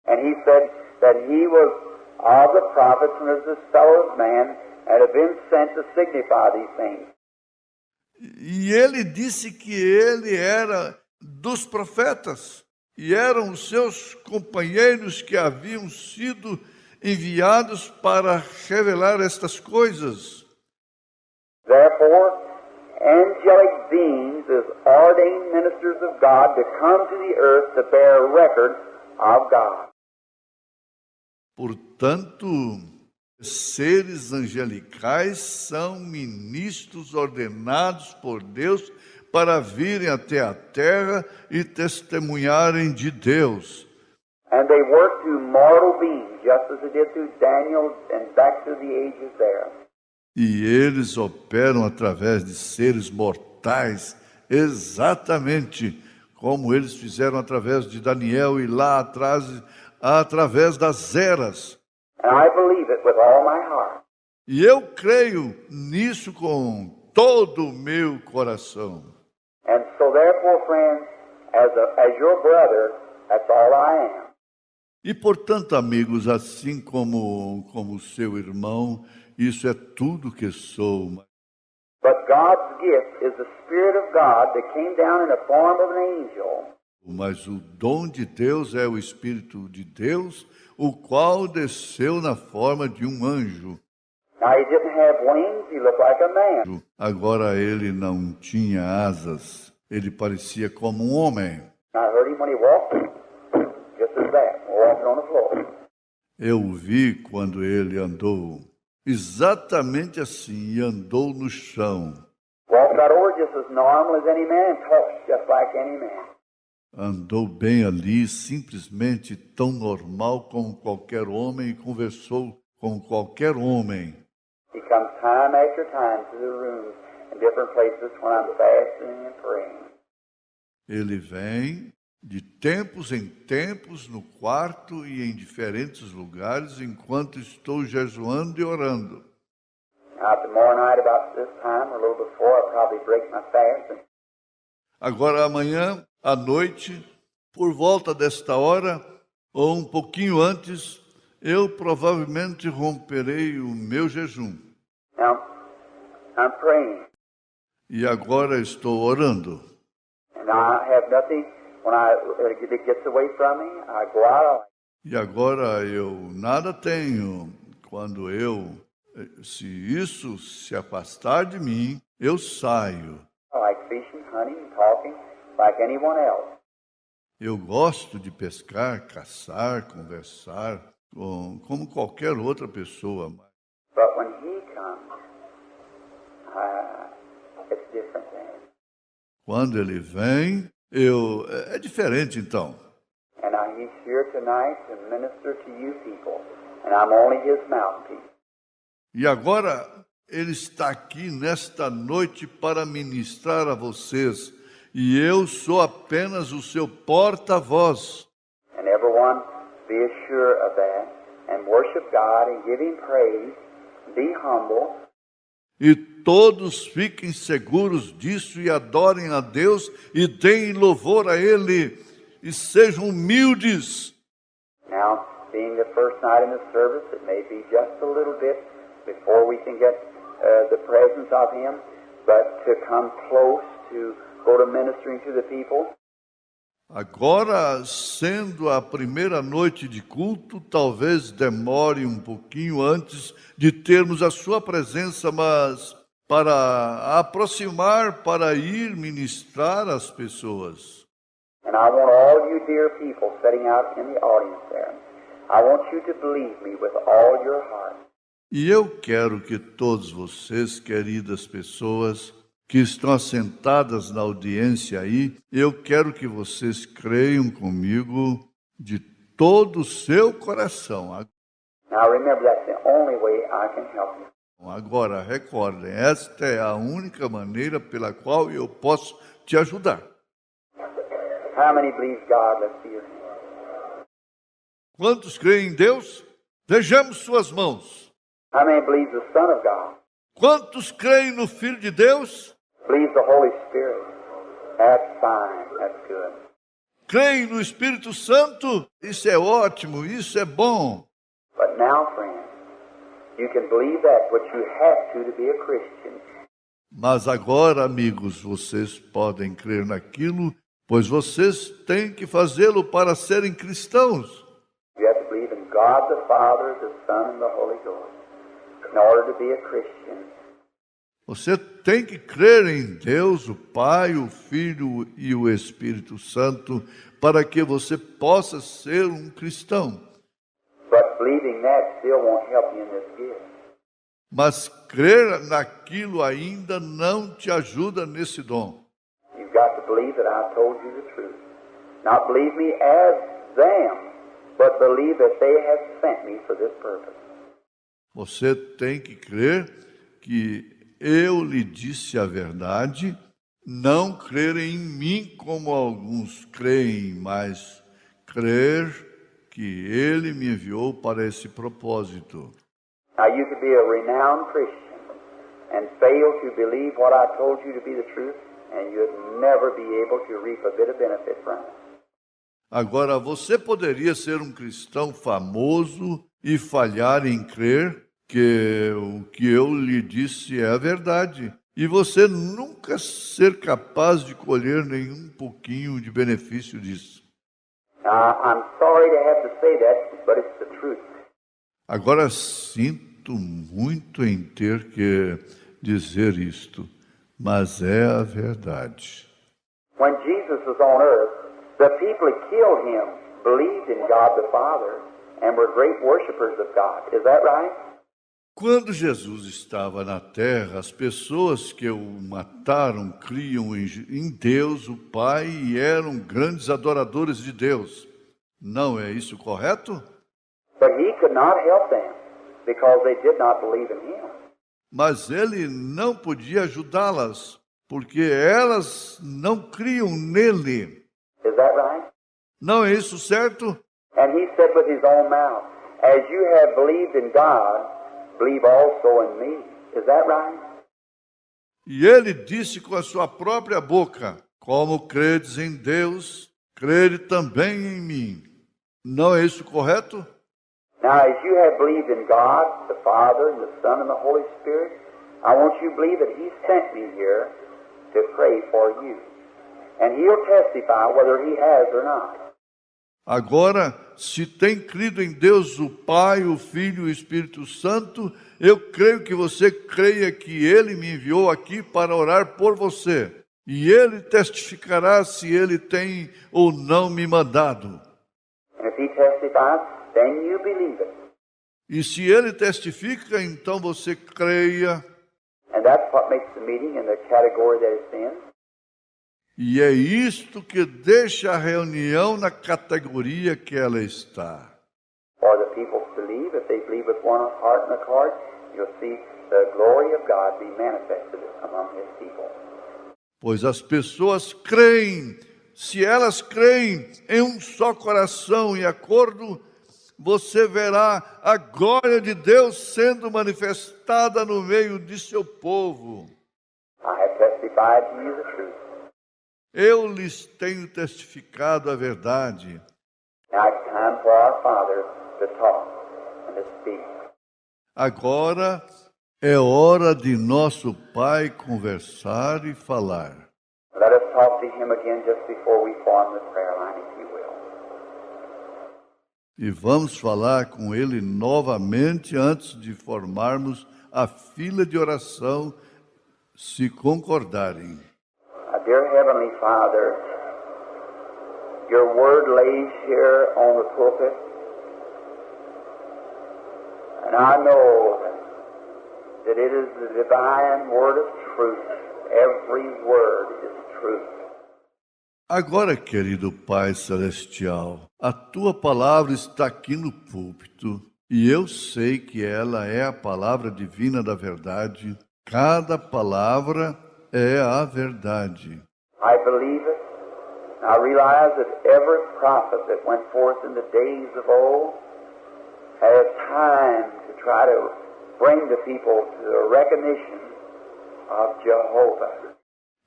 And he said that he was of the prophets and as the Son of Man and had been sent to signify these things. E ele disse que ele era dos profetas e eram os seus companheiros que haviam sido enviados para revelar estas coisas. Therefore, angelic beings as ordained ministers of God to come to the earth to bear record of God. Portanto, Seres angelicais são ministros ordenados por Deus para virem até a terra e testemunharem de Deus. And they work through mortal beings, just as they did through Daniel and back through the ages there. E eles operam através de seres mortais, exatamente como eles fizeram através de Daniel e lá atrás, através das eras. And I believe it with all my heart. E eu creio nisso com todo o meu coração. And so therefore, friends, as your brother, that's all I am. E, portanto, amigos, assim como seu irmão, isso é tudo que sou. But God's gift is the Spirit of God that came down in the form of an angel. Mas o dom de Deus é o Espírito de Deus, o qual desceu na forma de um anjo. Now, he didn't have wings, he looked like a man. Agora ele não tinha asas, ele parecia como um homem. I heard him when he walked, just as that, walking on the floor. Eu o vi quando ele andou exatamente assim, e andou no chão. Walked right over just as normal as any man, and talked just like any man. Andou bem ali, simplesmente tão normal como qualquer homem, e conversou com qualquer homem. He comes time after time to the rooms in different places when I'm fasting and praying. Ele vem de tempos em tempos no quarto e em diferentes lugares enquanto estou jejuando e orando. Now, tomorrow night about this time, or a little before, I'll probably break my fast. And Agora amanhã, à noite, por volta desta hora, ou um pouquinho antes, eu provavelmente romperei o meu jejum. now, I'm praying, E agora estou orando. and I have nothing. When it gets away from me, I go out. E agora eu nada tenho. Quando se isso se afastar de mim, eu saio. I like fishing, hunting, and talking like anyone else. Eu gosto de pescar, caçar, conversar, como qualquer outra pessoa. But when he comes, it's different then. Quando ele vem, é diferente então. And he's here tonight to minister to you people, and I'm only his mouthpiece. E agora ele está aqui nesta noite para ministrar a vocês, e eu sou apenas o seu porta-voz. And everyone be assured of that, and worship God and give him praise, be humble. E todos fiquem seguros disso e adorem a Deus e deem louvor a Ele e sejam humildes. Now, being the first night in the service, it may be just a little bit before we can get the presence of him, but to come close to go to ministering to the people. Agora, sendo a primeira noite de culto, talvez demore um pouquinho antes de termos a sua presença, mas para aproximar, para ir ministrar às pessoas. And I want all you dear people sitting out in the audience there, I want you to believe me with all your heart. E eu quero que todos vocês, queridas pessoas, que estão assentadas na audiência aí, eu quero que vocês creiam comigo de todo o seu coração. Now remember, that's the only way I can help you. Agora, recordem, esta é a única maneira pela qual eu posso te ajudar. How many believe God? Let's see your hands. Quantos creem em Deus? Vejamos suas mãos. How many believe the Son of God? Quantos creem no Filho de Deus? Believe the Holy Spirit? That's fine. That's good. Creem no Espírito Santo? Isso é ótimo, isso é bom. But now, friends, you can believe that, but you have to be a Christian. Mas agora, amigos, vocês podem crer naquilo, pois vocês têm que fazê-lo para serem cristãos. You have to believe in God the Father, the Son, and the Holy Ghost in order to be a Christian. Você tem que crer em Deus, o Pai, o Filho e o Espírito Santo, para que você possa ser um cristão. But believing that still won't help you in this gift. Mas crer naquilo ainda não te ajuda nesse dom. You've got to believe that I've told you the truth. Not believe me as them, but believe that they have sent me for this purpose. Você tem que crer que eu lhe disse a verdade, não crer em mim como alguns creem, mas crer que ele me enviou para esse propósito. Now you could be a renowned Christian and fail to believe what I told you to be the truth, and you'd never be able to reap a bit of benefit from it. Agora, você poderia ser um cristão famoso e falhar em crer que o que eu lhe disse é a verdade, e você nunca ser capaz de colher nenhum pouquinho de benefício disso. Now, I'm sorry to have to say that, but it's the truth. Agora, sinto muito em ter que dizer isto, mas é a verdade. When Jesus was on earth, the people that killed him believed in God the Father and were great worshipers of God. Is that right? Quando Jesus estava na terra, as pessoas que o mataram criam em Deus, o Pai, e eram grandes adoradores de Deus. Não é isso correto? But he could not help them because they did not believe in him. Mas ele não podia ajudá-las, porque elas não criam nele. Is that right? Não é isso certo? And he said with his own mouth, as you have believed in God, believe also in me. Is that right? E ele disse com a sua própria boca, como credes em Deus, crede também em mim. Não é isso correto? Now, as you have believed in God, the Father, and the Son, and the Holy Spirit, I want you to believe that he sent me here to pray for you. And he'll testify whether he has or not. Agora, se tem crido em Deus, o Pai, o Filho e o Espírito Santo, eu creio que você creia que ele me enviou aqui para orar por você. E ele testificará se ele tem ou não me mandado. And if he testifies, then you believe it. E se ele testifica, então você creia. And that's what makes the meeting in the category that it's in. E é isto que deixa a reunião na categoria que ela está. For the people to believe, if they believe with one heart and accord, you'll see the glory of God be manifested among his people. Pois as pessoas creem. Se elas creem em um só coração e acordo, você verá a glória de Deus sendo manifestada no meio de seu povo. I have testified to you the truth. Eu lhes tenho testificado a verdade. Now it's time for our Father to talk and to speak. Agora é hora de nosso Pai conversar e falar. Let us talk to him again just before we form the prayer line, if you will. E vamos falar com Ele novamente antes de formarmos a fila de oração, se concordarem. Dear Heavenly Father, your word lays here on the pulpit, and I know that it is the divine word of truth. Every word is truth. Agora, querido Pai Celestial, a Tua palavra está aqui no púlpito, e eu sei que ela é a palavra divina da verdade. Cada palavra é a verdade. I believe it. I realize that every prophet that went forth in the days of old had time to try to bring the people to the recognition of Jehovah.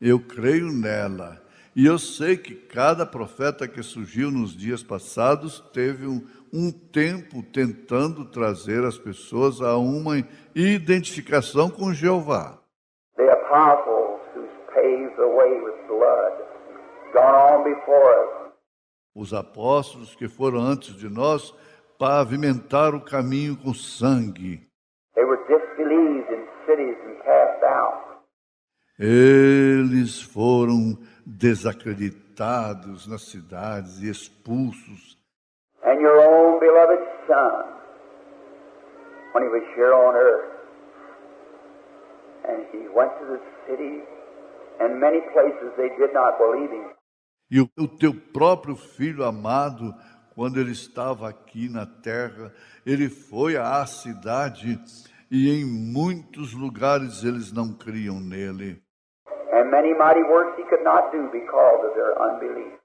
Eu creio nela. E eu sei que cada profeta que surgiu nos dias passados teve um tempo tentando trazer as pessoas a uma identificação com Jeová. The apostles who paved the way with blood, gone on before us. Os apóstolos que foram antes de nós pavimentaram o caminho com sangue. They were disbelieved in cities and cast out. Eles foram desacreditados nas cidades e expulsos. And your own beloved Son when he was here on earth. And he went to the city, and many places they did not believe him. E o teu próprio Filho amado, quando ele estava aqui na terra, ele foi à cidade e em muitos lugares eles não criam nele. And many mighty works he could not do because of their unbelief.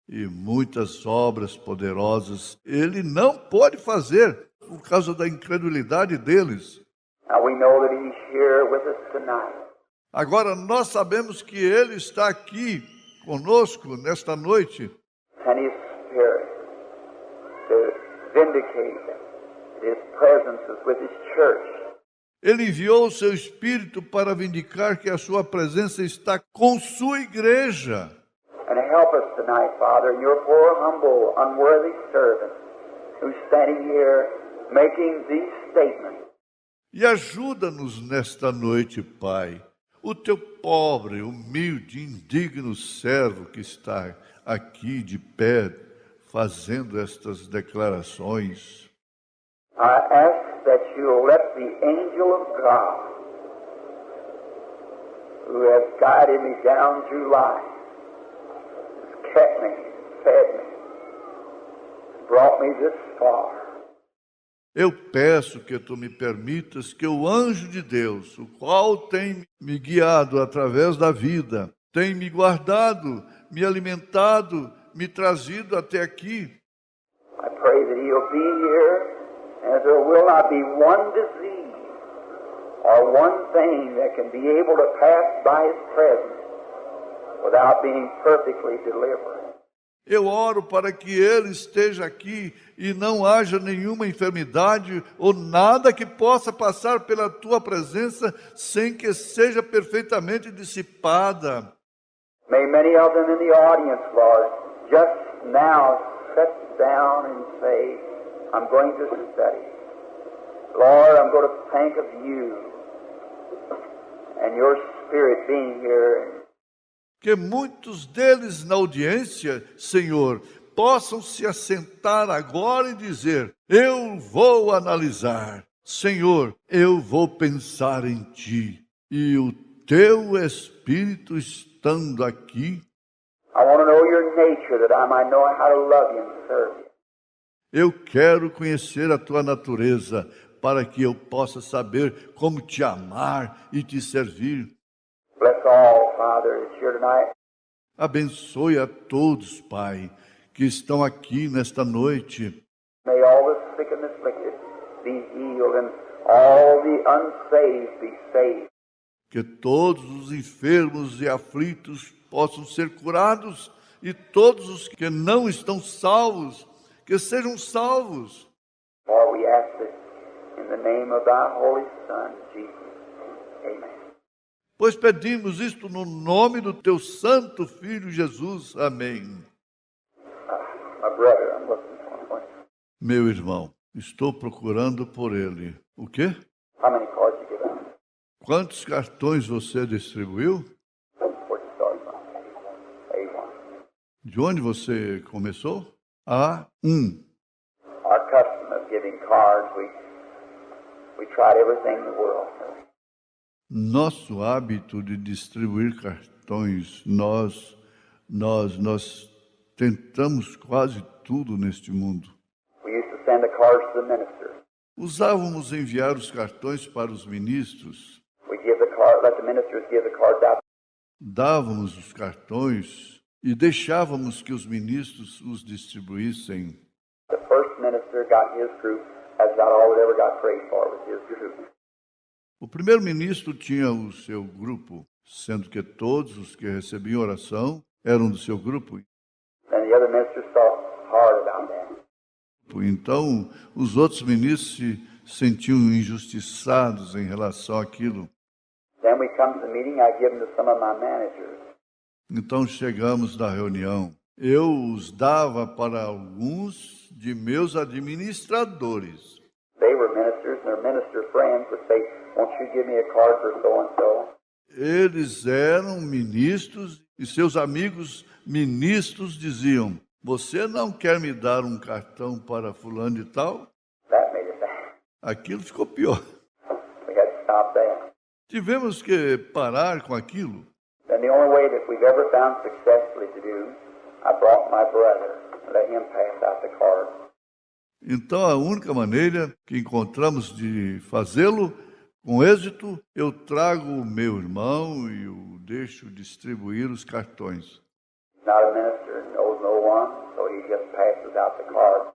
E muitas obras poderosas ele não pode fazer por causa da incredulidade deles. Now we know that he's here with us tonight. Agora nós sabemos que ele está aqui conosco nesta noite. And his Spirit to vindicate his presence is with his church. Ele enviou o seu Espírito para vindicar que a sua presença está com sua igreja. And help us tonight, Father, your poor, humble, unworthy servant who's standing here making these statements. E ajuda-nos nesta noite, Pai, o teu pobre, humilde, indigno servo que está aqui de pé, fazendo estas declarações. I ask that you'll let the angel of God, who has guided me down through life, has kept me, fed me, brought me this far. Eu peço que tu me permitas que o anjo de Deus, o qual tem me guiado através da vida, tem me guardado, me alimentado, me trazido até aqui. I pray that he'll be here, and there will not be one disease or one thing that can be able to pass by his presence without being perfectly delivered. Eu oro para que ele esteja aqui e não haja nenhuma enfermidade ou nada que possa passar pela tua presença sem que seja perfeitamente dissipada. May many of them in the audience, Lord, just now sit down and say, I'm going to study. Lord, I'm going to think of you and your Spirit being here. Que muitos deles na audiência, Senhor, possam se assentar agora e dizer, eu vou analisar. Senhor, eu vou pensar em Ti. E o Teu Espírito estando aqui. I want to know your nature that I might know how to love you and serve you. Eu quero conhecer a Tua natureza para que eu possa saber como Te amar e Te servir. Bless all, Father, that's here tonight. Abençoe a todos, Pai, que estão aqui nesta noite. May all the sick and afflicted be healed and all the unsaved be saved. Que todos os enfermos e aflitos possam ser curados e todos os que não estão salvos, que sejam salvos. For we ask it in the name of thy Holy Son, Jesus. Amen. Pois pedimos isto no nome do teu santo Filho Jesus. Amém. My brother, I'm looking for him. Meu irmão, estou procurando por ele. O quê? How many cards you give out? Quantos cartões você distribuiu? Where'd you start from? A1. De onde você começou? A1. Our custom of giving cards, we tried everything in the world. Nosso hábito de distribuir cartões, nós tentamos quase tudo neste mundo. We used to send the cards to the minister. Usávamos enviar os cartões para os ministros. We give the card, let the ministers give the cards out. Dávamos os cartões e deixávamos que os ministros os distribuíssem. The first minister got his group. That's about all that ever got prayed for was his group. O primeiro-ministro tinha o seu grupo, sendo que todos os que recebiam oração eram do seu grupo. And the other ministers thought hard about that. Então, os outros ministros se sentiam injustiçados em relação àquilo. Then we come to the meeting, I give them to some of my managers. Então, chegamos na reunião. Eu os dava para alguns de meus administradores. They were ministers, and their minister friends would say, won't you give me a card for so-and-so? Eles eram ministros e seus amigos ministros diziam, você não quer me dar um cartão para fulano e tal? That made it bad. aquilo ficou pior. We had to stop that. Tivemos que parar com aquilo. Then the only way that we've ever found successfully to do, I brought my brother and let him pass out the card. Então, a única maneira que encontramos de fazê-lo com êxito, eu trago o meu irmão e o deixo distribuir os cartões. He's not a minister, knows no one, so he just passes out the card.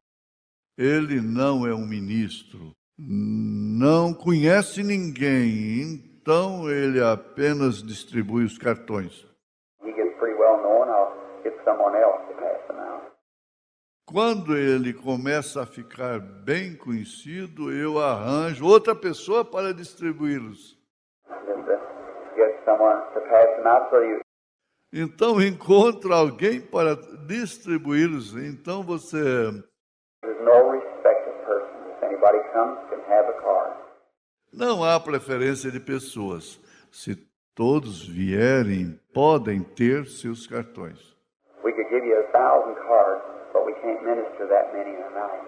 Ele não é um ministro, não conhece ninguém, então ele apenas distribui os cartões. He gets pretty well known, I'll get someone else to pass them out. Quando ele começa a ficar bem conhecido, eu arranjo outra pessoa para distribuí-los. Just to get someone to pass them out so you Então encontra alguém para distribuí-los. Então você there's no respect of persons. If anybody comes, can have a card. não há preferência de pessoas. Se todos vierem, podem ter seus cartões. We could give you 1,000 cards, but we can't minister that many in a night.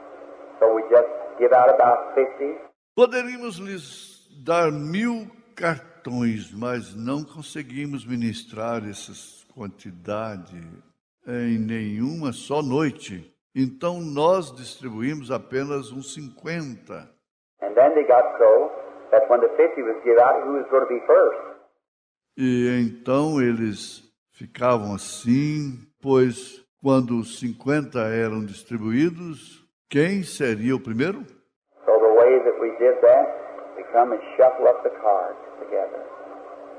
So we just give out about 50. Poderíamos lhes dar 1.000 cartões, mas não conseguimos ministrar essa quantidade em nenhuma só noite. Então nós distribuímos apenas uns 50. And then they got so that when the 50 was given out, who was going to be first? E então eles ficavam assim, pois quando os 50 eram distribuídos, quem seria o primeiro? So the way that we did that, we come and shuffle up the cards together,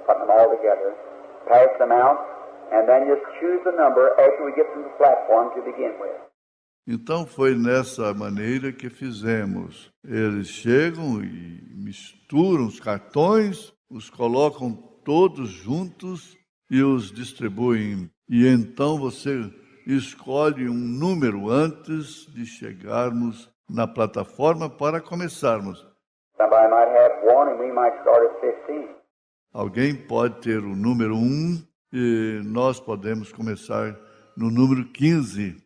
put them all together, pass them out, and then just choose the number after we get from the platform to begin with. Então foi nessa maneira que fizemos. Eles chegam e misturam os cartões, os colocam todos juntos e os distribuem. E então você escolhe um número antes de chegarmos na plataforma para começarmos. Somebody might have one and we might start at 15. Alguém pode ter o número 1 e nós podemos começar no número 15.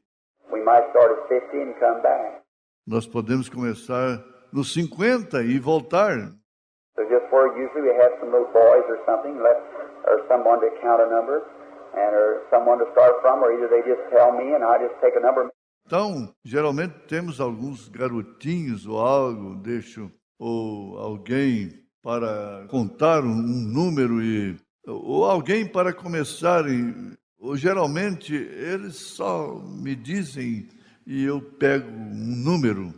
We might start at 50 and come back. Nós podemos começar no 50 e voltar. So just where usually we have some little boys or something, or someone to count a number, or someone to start from, or either they just tell me and I just take a number. Então, geralmente temos alguns garotinhos ou algo, ou alguém para contar um número ou alguém para começarem. Ou geralmente eles só me dizem e eu pego um número.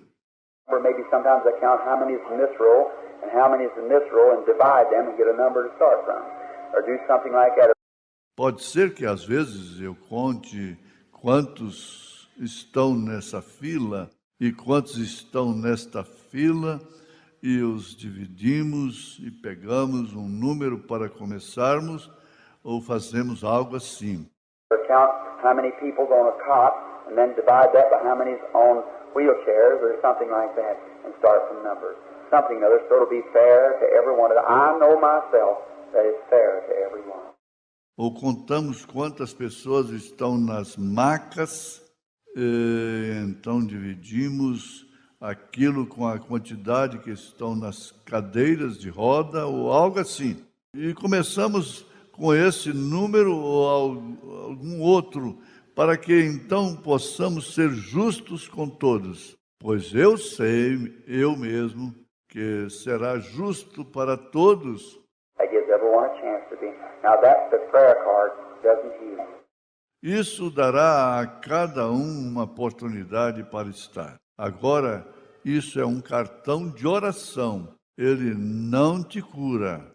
Or maybe sometimes I count how many is in this row and how many is in this row and divide them and get a number to start from, or do something like that. Pode ser que às vezes eu conte quantos estão nessa fila e quantos estão nesta fila e os dividimos e pegamos um número para começarmos ou fazemos algo assim. Or count how many people's on a cot and then divide that by how many's on wheelchairs or something like that and start from numbers. Something other so it'll be fair to everyone. I know myself that it's fair to everyone. Ou contamos quantas pessoas estão nas macas, então dividimos aquilo com a quantidade que estão nas cadeiras de roda ou algo assim. E começamos com esse número ou algum outro, para que então possamos ser justos com todos. Pois eu sei, eu mesmo, que será justo para todos. That gives everyone a chance to be. Now that the prayer card doesn't heal. Isso dará a cada uma oportunidade para estar. Agora, isso é um cartão de oração. Ele não te cura.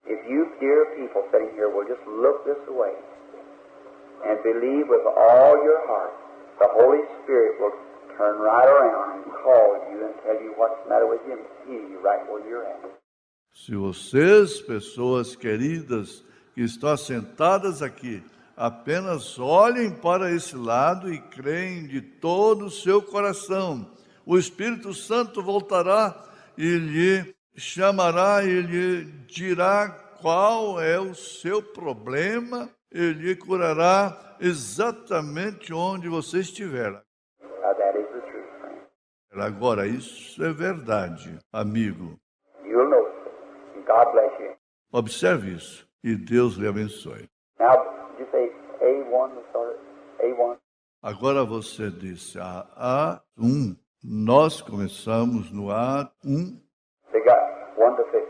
If you dear people sitting here will just look this way and believe with all your heart, the Holy Spirit will turn right around and call you and tell you what's the matter with you and heal you right where you're at. Se vocês, pessoas queridas, que estão sentadas aqui, apenas olhem para esse lado e creem de todo o seu coração, o Espírito Santo voltará e lhe chamará e lhe dirá qual é o seu problema e lhe curará exatamente onde você estiver. That is the truth, friend. Agora, isso é verdade, amigo. You'll notice it. And God bless you. Observe isso e Deus lhe abençoe. Now, did you say A1 to start? A1? Agora você disse a A1. Nós começamos no A1. They got 1 to 50.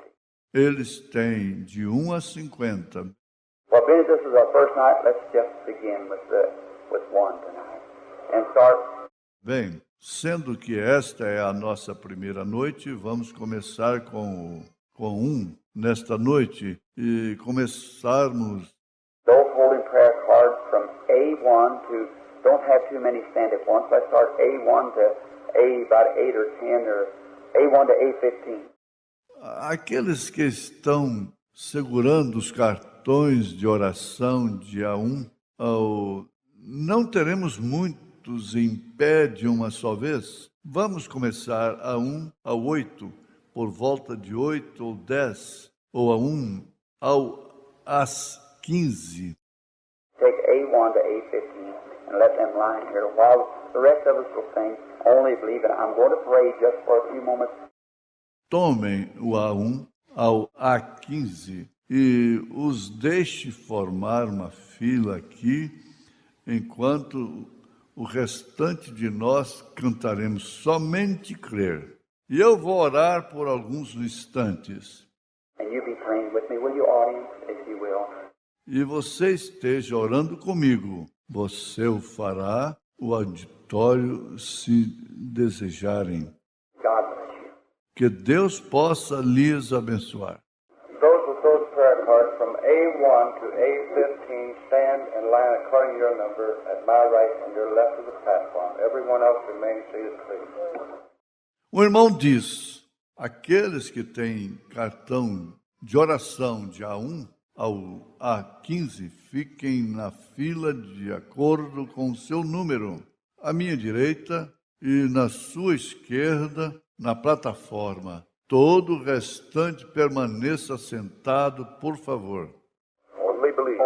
Eles têm de 1 a 50. Well, being this is our first night, let's just begin with 1 tonight. And start. Bem, sendo que esta é a nossa primeira noite, vamos começar com 1 nesta noite e começarmos. Those holding prayer cards from A1 to, don't have too many stand at once. Let's start A1 to about 8 or 10 or A1 to A15. Aqueles que estão segurando os cartões de oração de A1, não teremos muitos em pé de uma só vez. Vamos começar A1 ao 8, por volta de 8 ou 10, ou A1 às 15. Take A1 to A15 and let them line here while the rest of us will sing, only believe it. I'm going to pray just for a few moments. Tomem o A1 ao A15 e os deixe formar uma fila aqui, enquanto o restante de nós cantaremos somente crer. E eu vou orar por alguns instantes. And you be praying with me, will you, audience, if you will? E você esteja orando comigo. Você o fará, o auditório, se desejarem. God bless you. Que Deus possa lhes abençoar. Those with those prayer cards from A1 to A15 stand in line according to your number at my right and your left of the platform. Everyone else remain seated, please. O irmão diz, aqueles que têm cartão de oração de A1 ao A15, fiquem na fila de acordo com o seu número, à minha direita e na sua esquerda, na plataforma. Todo o restante permaneça sentado, por favor. Only believe.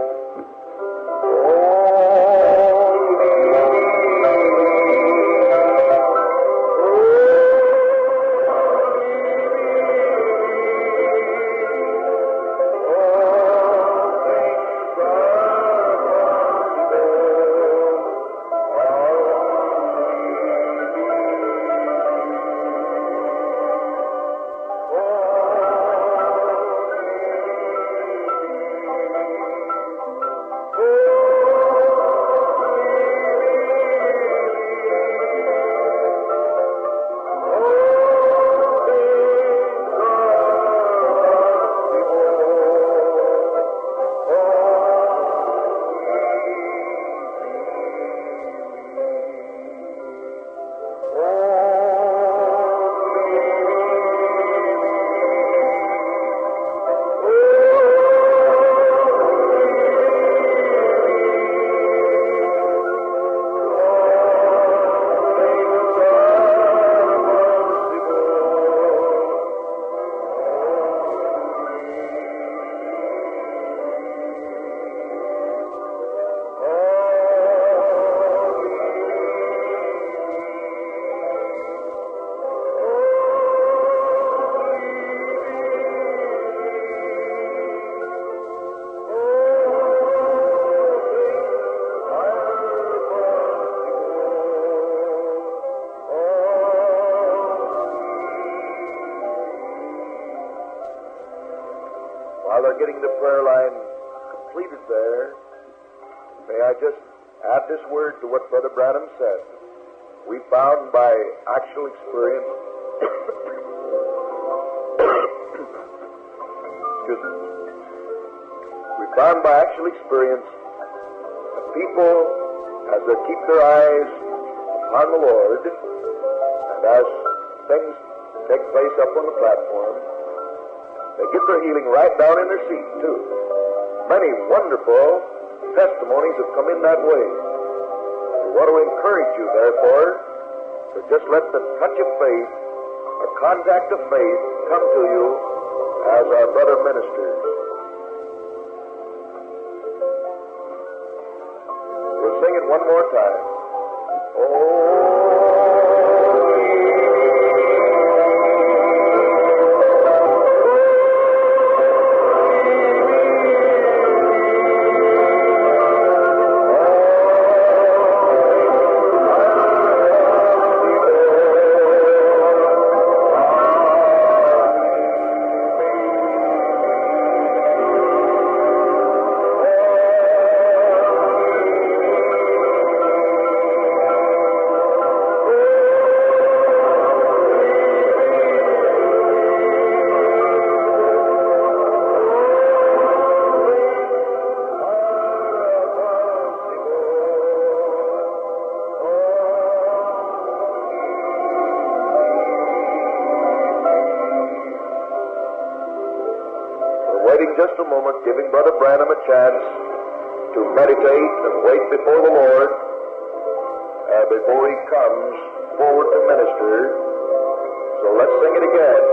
While they're getting the prayer line completed there, may I just add this word to what Brother Branham said. We found by actual experience, excuse me, we found by actual experience that people, as they keep their eyes upon the Lord, and as things take place up on the platform, they get their healing right down in their seat, too. Many wonderful testimonies have come in that way. We want to encourage you, therefore, to just let the touch of faith, or contact of faith, come to you as our brother ministers. We'll sing it one more time. Oh, just a moment, giving Brother Branham a chance to meditate and wait before the Lord before he comes forward to minister. So let's sing it again.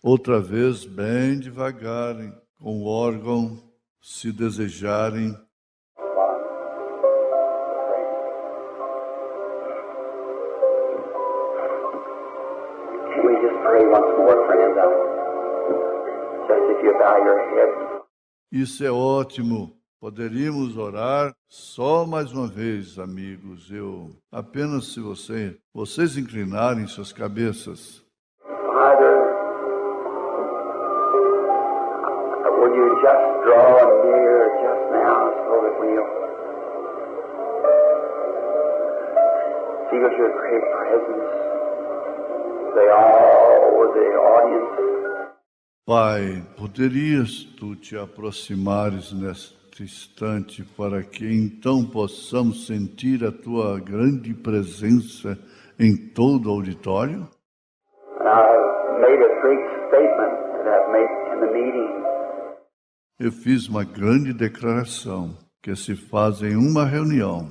Outra vez, bem devagarem, com o órgão, se desejarem. Can we just pray once more, friends? Just if you bow your head. Isso é ótimo. Poderíamos orar só mais uma vez, amigos. Apenas se vocês inclinarem suas cabeças. Father, will you just draw near just now so that we'll feel your great presence? Say all over the audience. Pai, poderias tu te aproximares neste instante para que então possamos sentir a tua grande presença em todo o auditório? I've made a great statement that I've made in the meeting. Eu fiz uma grande declaração que se faz em uma reunião.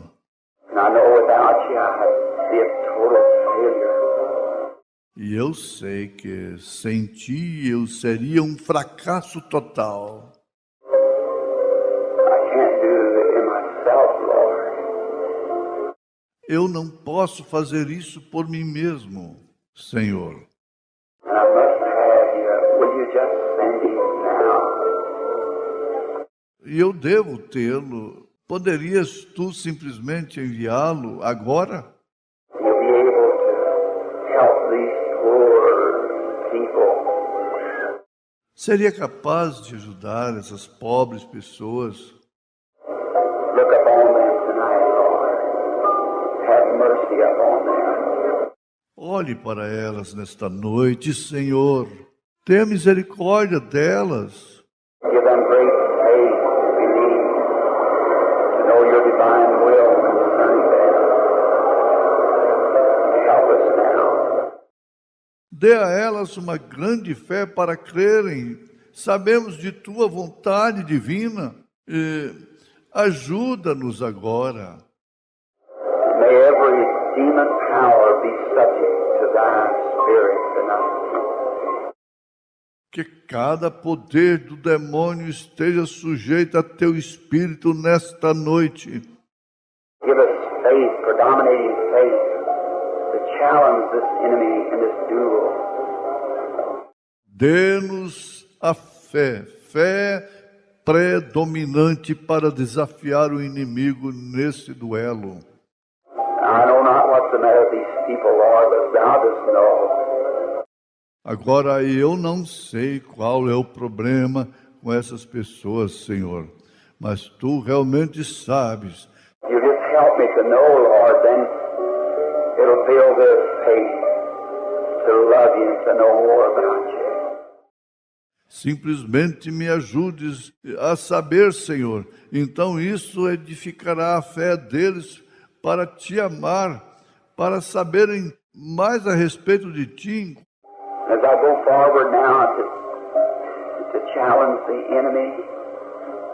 And I know without you I'd be a total failure. E eu sei que sem ti eu seria um fracasso total. I can't do it in myself, Lord. Eu não posso fazer isso por mim mesmo, Senhor. And I must have you. Will you just send him now? E eu devo tê-lo. Poderias tu simplesmente enviá-lo agora? You'll be able to help these poor people. Seria capaz de ajudar essas pobres pessoas? Look upon them tonight, Lord. Have mercy upon them. Olhe para elas nesta noite, Senhor. Tenha misericórdia delas. Give them great faith to believe, to know your divine will concerning them. Help us now. Dê a elas uma grande fé para crerem. Sabemos de tua vontade divina. Ajuda-nos agora. May every demon power be subject to thy spirit tonight. Que cada poder do demônio esteja sujeito a teu espírito nesta noite. Give us faith, predominating faith, to challenge this enemy in this duel. Dê-nos a fé predominante para desafiar o inimigo nesse duelo. I know not what's the matter with these people, Lord, but thou dost know. Agora eu não sei qual é o problema com essas pessoas, Senhor, mas tu realmente sabes. You just help me to know, Lord, then it'll build this faith to love you and to know more about you. Simplesmente me ajudes a saber, Senhor. Então isso edificará a fé deles para te amar, para saberem mais a respeito de ti. As I go forward now to challenge the enemy,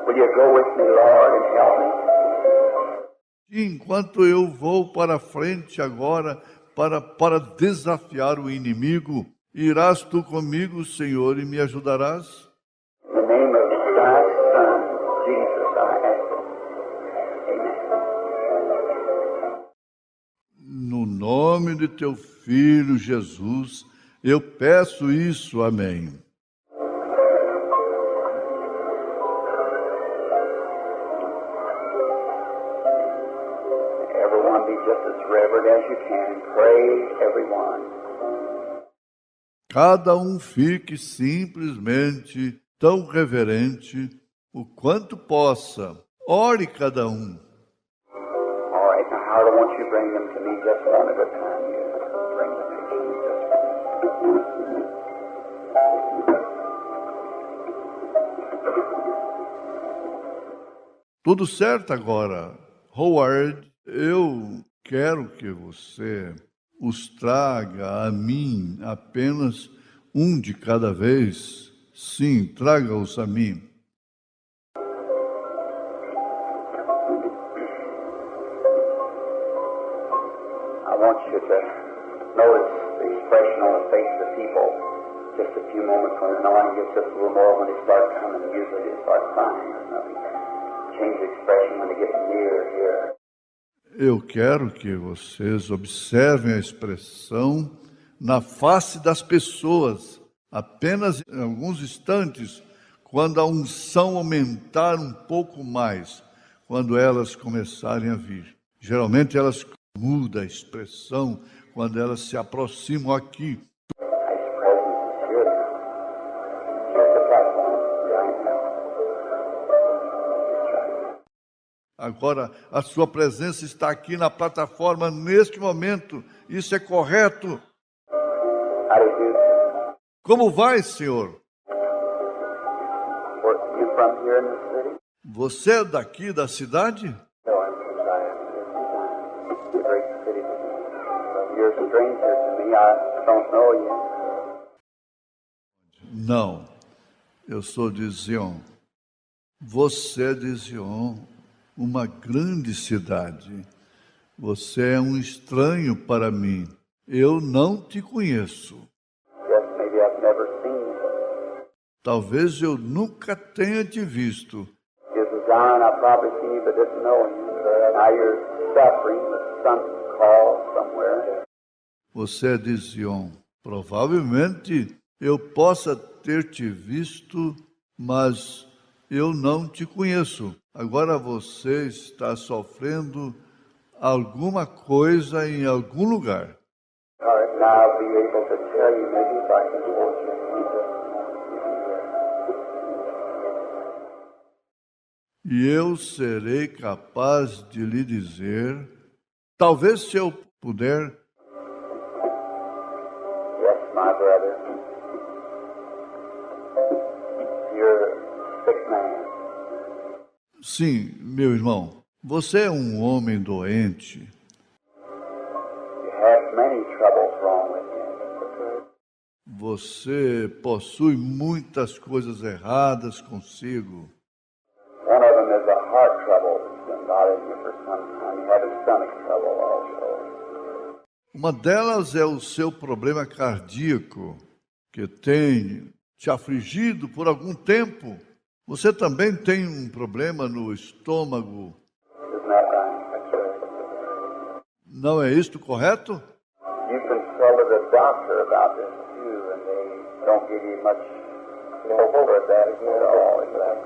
will you go with me, Lord, and help me? E enquanto eu vou para frente agora para desafiar o inimigo, irás tu comigo, Senhor, e me ajudarás? In the name of thy nome de teu Filho Jesus, eu peço isso. Amém. Everyone be just as reverent as you can. Pray, everyone. Cada um fique simplesmente tão reverente o quanto possa. Ore cada um. All right, now Howard, I want you to bring them to me just one at a time. You bring them to me just Tudo certo agora. Howard, eu quero que você os traga a mim apenas um de cada vez. Sim, traga-os a mim. I want you to notice the expression on the face of the people just a few moments when the anointing gets just a little more. When they start coming, usually they start crying or something. Change the expression when they get near here. Eu quero que vocês observem a expressão na face das pessoas, apenas em alguns instantes, quando a unção aumentar um pouco mais, quando elas começarem a vir. Geralmente elas mudam a expressão quando elas se aproximam aqui. His presence is here now. Here's the platform right now. Agora, a sua presença está aqui na plataforma neste momento. Isso é correto. How do you do? Como vai, Senhor? Were you from here in the city? Você é daqui da cidade? No, I'm from Zion. It's a great city to me. You're a stranger to me. I don't know you. Não, eu sou de Zion. Você é de Zion, uma grande cidade. Você é um estranho para mim. Eu não te conheço. Yes, maybe I've never seen you. Talvez eu nunca tenha te visto. You're from Zion. I've probably seen you, but didn't know you. Now you're suffering with some call somewhere. Você é de Zion. Provavelmente eu possa ter te visto, mas eu não te conheço. Agora você está sofrendo alguma coisa em algum lugar. All right, now I'll be able to tell you maybe if I can hold you. E eu serei capaz de lhe dizer, talvez se eu puder, Yes, my brother. You're a sick man. sim, meu irmão, você é um homem doente. You have many troubles wrong with you. Você possui muitas coisas erradas consigo. One of them is a heart trouble that's been bothering you for some time. You have a stomach trouble also. Uma delas é o seu problema cardíaco, que tem te afligido por algum tempo. Você também tem um problema no estômago. Isn't that right? That's right. Não é isto correto? You consulted a doctor about this too, and they don't give you much hope for that at all. Is that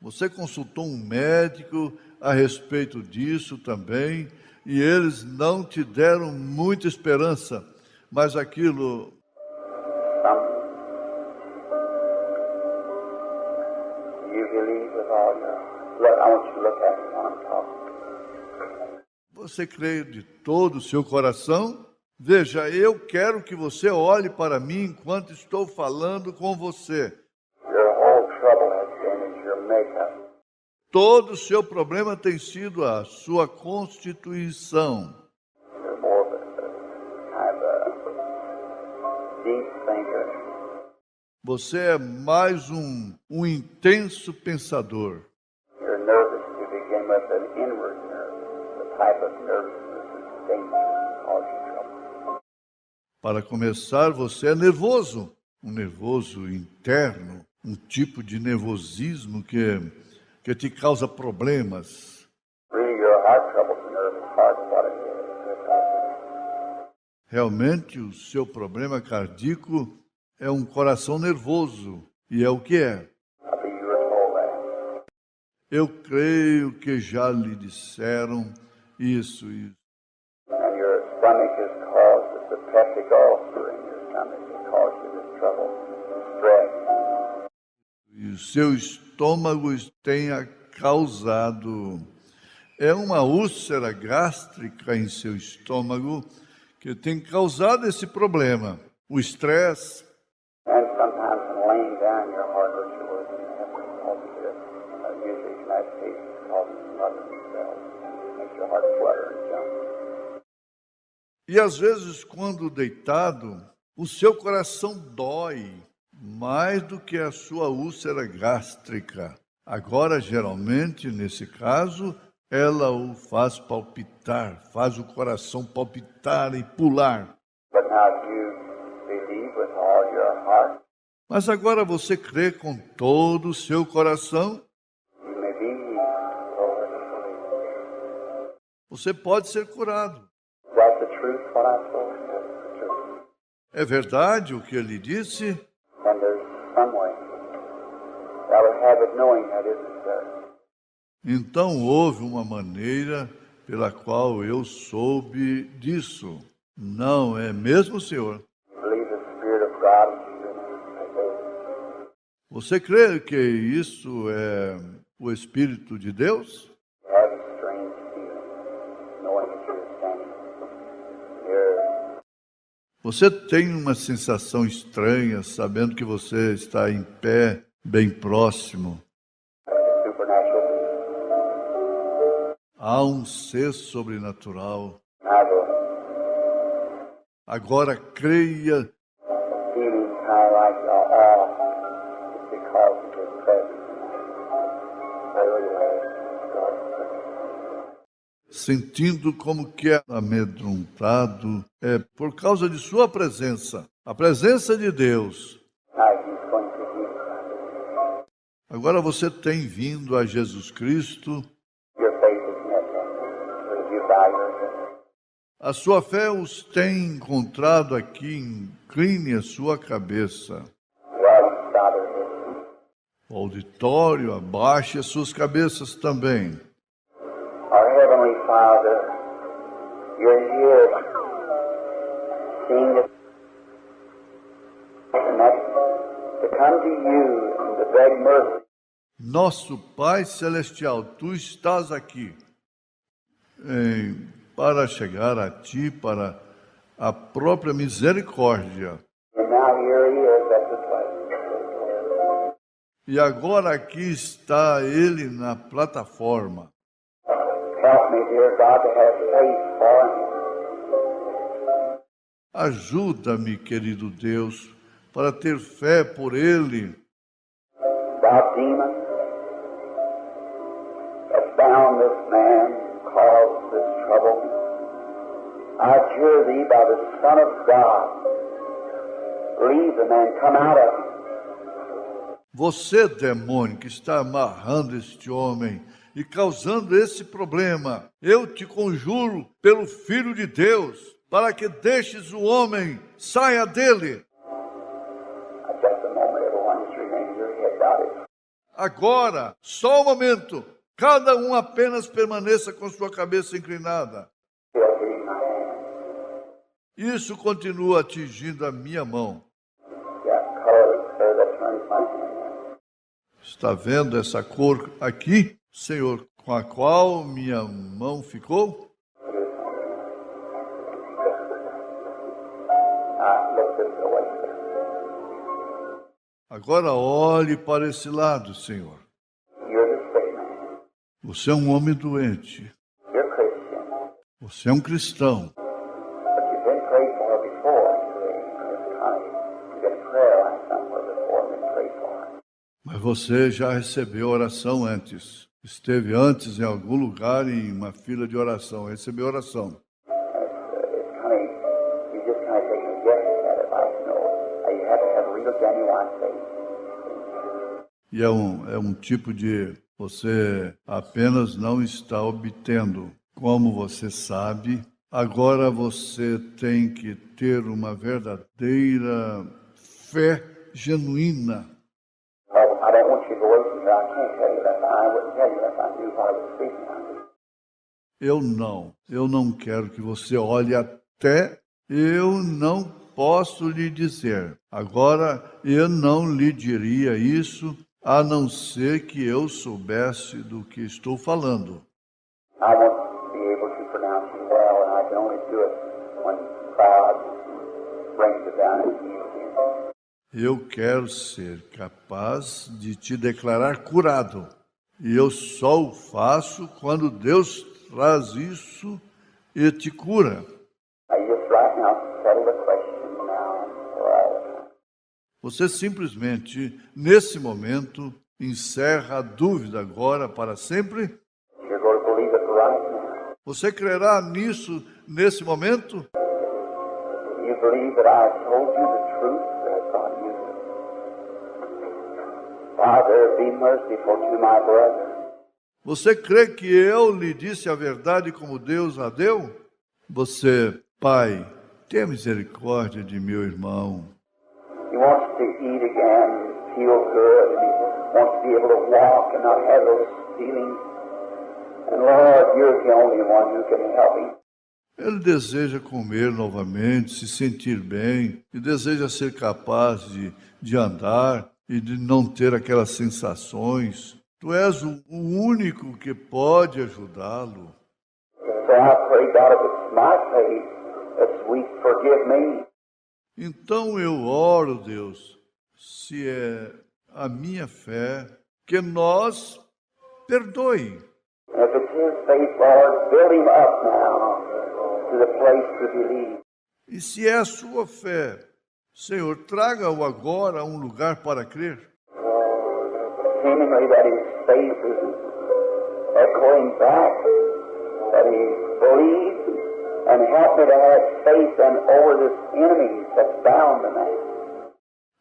Você consultou um médico a respeito disso também, e eles não te deram muita esperança, mas aquilo something? You believe with all your look. I want you to look at me when I'm talking. você crê de todo o seu coração? Veja, eu quero que você olhe para mim enquanto estou falando com você. Your whole trouble has been is your makeup. Todo o seu problema tem sido a sua constituição. You're more of a kind of a deep thinker. Você é mais um intenso pensador. You're nervous to begin with, an inward nerve. The type of nervousness is dangerous and causes you trouble. Para começar, você é nervoso, um nervoso interno, um tipo de nervosismo que te causa problemas. Really, your heart trouble is a Realmente, o seu problema cardíaco é um coração nervoso. E é o que é. I believe you were told that. Eu creio que já lhe disseram isso. And your stomach has caused a peptic ulcer in your stomach that caused you this trouble, stress. E o seu estômago tem causado. É uma úlcera gástrica em seu estômago que tem causado esse problema. O estresse. And sometimes when laying down, your heart hurts you worse than ever. Usually in that case, it causes smothering cells. Makes your heart flutter and jump. E às vezes, quando deitado, o seu coração dói mais do que a sua úlcera gástrica. Agora, geralmente, nesse caso, ela o faz palpitar, faz o coração palpitar e pular. But now if you believe with all your heart, Mas agora você crê com todo o seu coração, you may be healed. Lord, believe. você pode ser curado. Is that the truth, what I told you? That's the truth. É verdade o que ele disse? And there's some way that would have it knowing that isn't there. Então houve uma maneira pela qual eu soube disso. Não é mesmo, Senhor? You believe the Spirit of God is you. Você crê que isso é o Espírito de Deus? You have a strange feeling, knowing that you're standing here. Você tem uma sensação estranha, sabendo que você está em pé, bem próximo. Supernatural. Há um ser sobrenatural. Now the Agora creia. feeling kind of like awe is because of His presence. Sentindo como que é amedrontado, é por causa de sua presença, a presença de Deus. Now He's going to heal. Agora você tem vindo a Jesus Cristo, Your faith is met. Will you bow your head? a sua fé os tem encontrado aqui, incline a sua cabeça. The audience bow their heads. O auditório, abaixe as suas cabeças também. Our Heavenly Father, you're here seeing us to come to you and to beg mercy. Nosso Pai Celestial, Tu estás aqui para chegar a Ti, para a própria misericórdia. And now here He is at the place. E agora aqui está Ele na plataforma. Help me, dear God, to have faith for Him. Ajuda-me, querido Deus, para ter fé por Ele. Thou demon that bound this man and caused this trouble, I adjure Thee by the Son of God, leave the man, come out of him. Você, demônio, que está amarrando este homem e causando esse problema, eu te conjuro pelo Filho de Deus, para que deixes o homem, saia dele. Just a moment, everyone, just remain your head bowed. Agora, só um momento, cada um apenas permaneça com sua cabeça inclinada. Still hitting my hand. Isso continua atingindo a minha mão. Yeah, color, sir, that turns my hand. Está vendo essa cor aqui, Senhor, com a qual minha mão ficou? Look this way, sir. Agora olhe para esse lado, Senhor. You're the sick man. Você é um homem doente. You're Christian. Você é um cristão. But you've been prayed for before. You've been in prayer line somewhere before and been prayed for. Mas você já recebeu oração antes. Esteve antes em algum lugar em uma fila de oração. Recebeu oração. It's kind of, you just kind of take a guess at it, like, you know, you have to have real genuine faith. E é um tipo de você apenas não está obtendo, como você sabe, Agora você tem que ter uma verdadeira fé genuína. Well, I don't want you to go away from here. I can't tell you that. I wouldn't tell you that if I knew what I was speaking of. Eu não quero que você olhe até, eu não posso lhe dizer. Agora, eu não lhe diria isso, a não ser que eu soubesse do que estou falando. I want to be able to pronounce you well, and I can only do it when God brings it down and heals you. Eu quero ser capaz de te declarar curado. E eu só o faço quando Deus traz isso e te cura. I just right now settle the question now for all time. Você simplesmente, nesse momento, encerra a dúvida agora para sempre. You're going to believe it right now. Você crerá nisso nesse momento? You believe that I told you the truth that God used it. Father, be merciful to my brother. Você crê que eu lhe disse a verdade como Deus a deu? Você, Pai, tenha misericórdia de meu irmão. He wants to eat again, feel good, and he wants to be able to walk and not have those feelings. And Lord, you're the only one who can help him. Ele deseja comer novamente, se sentir bem, e deseja ser capaz de andar e de não ter aquelas sensações. Tu és o único que pode ajudá-lo. So I pray, God, if it's my faith, that sweet forgive me. Então eu oro, Deus, se é a minha fé, que nós perdoe. And if it's his faith, Lord, build him up now to the place to believe. E se é a sua fé, Senhor, traga-o agora a um lugar para crer. Seemingly that his faith is echoing back, that he believes, and help me to have faith and over this enemy that's bound the man.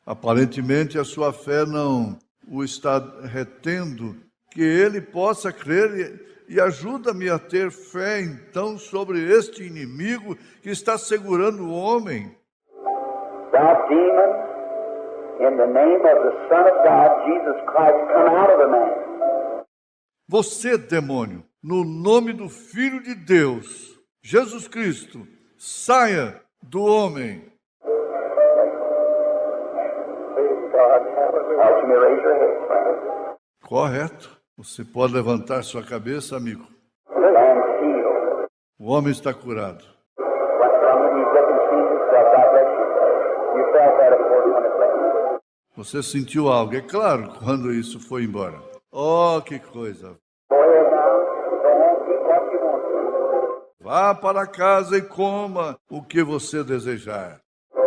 Aparentemente a sua fé não o está retendo, que ele possa crer e ajuda-me a ter fé então sobre este inimigo que está segurando o homem. Thou demon, in the name of the Son of God, Jesus Christ, come out of the man. Você, demônio, no nome do Filho de Deus, Jesus Cristo, saia do homem. Now, you may raise your head, friend. Correto. Você pode levantar sua cabeça, amigo. And healed. O homem está curado. But some of you look and see yourself. God bless you. You felt that, of course, when it left. Você sentiu algo, é claro, quando isso foi embora. Oh, que coisa. Go ahead now. Go home, eat what you want to. Vá para casa e coma o que você desejar. As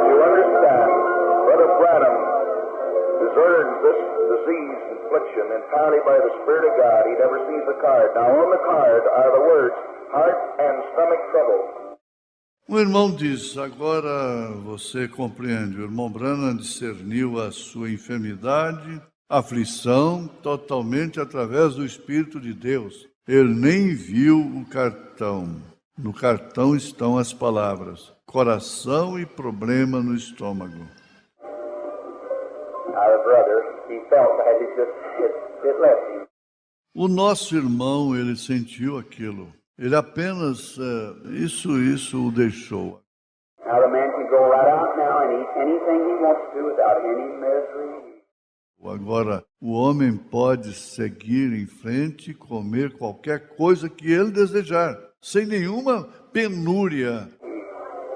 you understand, Brother Branham discerns this disease infliction entirely by the Spirit of God. He never sees the card. Now on the card are the words, heart and stomach trouble. O irmão diz, agora você compreende, o irmão Branham discerniu a sua enfermidade, aflição, totalmente através do Espírito de Deus. Ele nem viu o cartão. No cartão estão as palavras, coração e problema no estômago. Our brother, he felt that it left him. O nosso irmão, ele sentiu aquilo. Ele apenas, isso o deixou. Now the man can go right out now and eat anything he wants to without any misery. Agora, o homem pode seguir em frente e comer qualquer coisa que ele desejar, sem nenhuma penúria.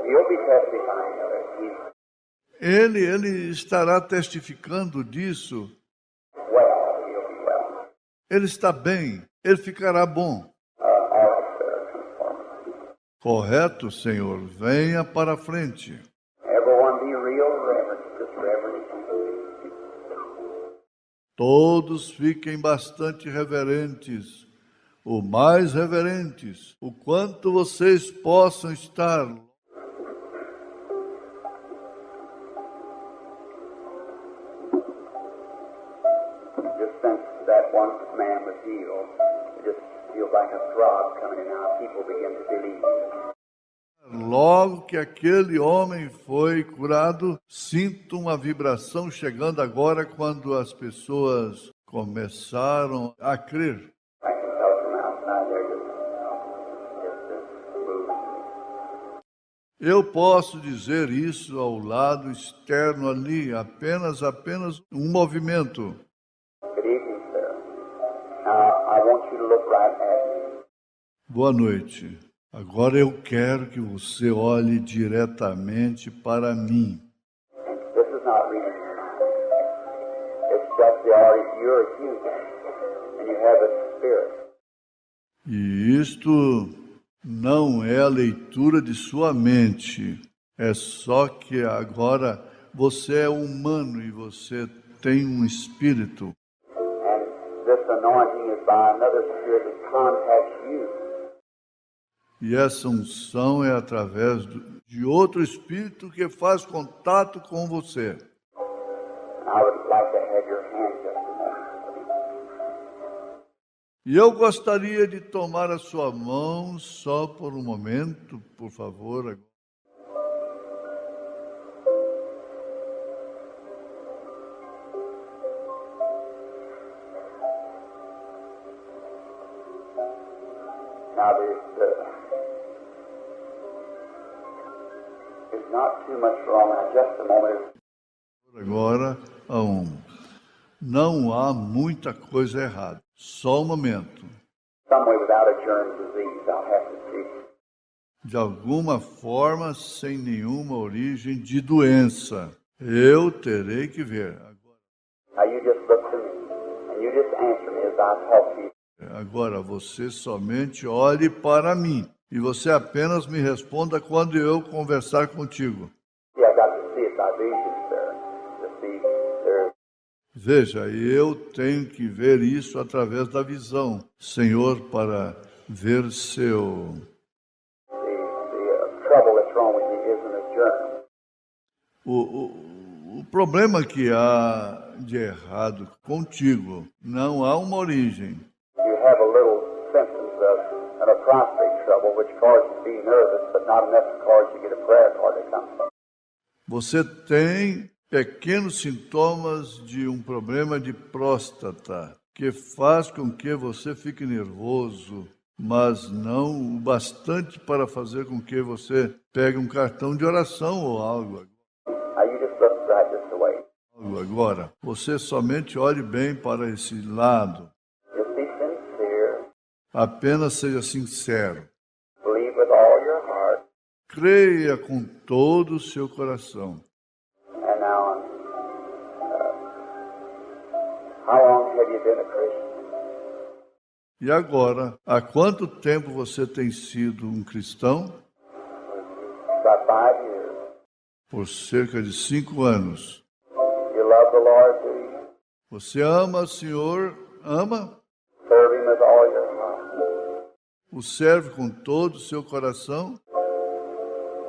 He'll be testifying of it. Ele estará testificando disso. He's well. He'll be well. Ele está bem, ele ficará bom. All right, sir. Conform. Correto, Senhor, venha para frente. Everyone be real reverent. Just reverent. Todos fiquem bastante reverentes, o mais reverentes, o quanto vocês possam estar. Just since that one man was healed, it just feels like a throb coming in now. believe. Logo que aquele homem foi curado, sinto uma vibração chegando agora quando as pessoas começaram a crer. I can tell from outside there just moving. Eu posso dizer isso ao lado externo ali, apenas um movimento. Good evening, sir. I want you to look right at me. Boa noite. Agora eu quero que você olhe diretamente para mim. And this is not reading your mind. It's just the order. You're human, and you have a spirit. E isto não é a leitura de sua mente. É só que agora você é humano e você tem um espírito. And this anointing is by another spirit that contacts you. E essa unção é através de outro espírito que faz contato com você. I would like to have your hand just a moment, please. E eu gostaria de tomar a sua mão só por um momento, por favor. Now, there's not too much wrong. Now, just a moment. Agora, não há muita coisa errada. Só um momento. Some way without a germ disease, I'll have to see. De alguma forma, sem nenhuma origem de doença. Eu terei que ver. Now, you just look to me, and you just answer me as I talk to you. Agora, você somente olhe para mim. E você apenas me responda quando eu conversar contigo. See, I got to see it by vision, sir. To see there's Veja, eu tenho que ver isso através da visão, Senhor, para ver seu... the trouble that's wrong with you isn't a germ. O problema que há de errado contigo não há uma origem. You have a little symptoms of a prostate trouble, which causes you to be nervous, but not enough to cause you to get a prayer card that comes from. Você tem pequenos sintomas de um problema de próstata, que faz com que você fique nervoso, mas não o bastante para fazer com que você pegue um cartão de oração ou algo. Now you just look right this way. Agora, você somente olhe bem para esse lado. Just be sincere. Apenas seja sincero. Believe with all your heart. Creia com todo o seu coração. And now, how long have you been a Christian? E agora, há quanto tempo você tem sido um cristão? About 5 years. Por cerca de 5 anos. You love the Lord, do you? Você ama o Senhor? Ama? Serve Him with all your heart. O serve com todo o seu coração?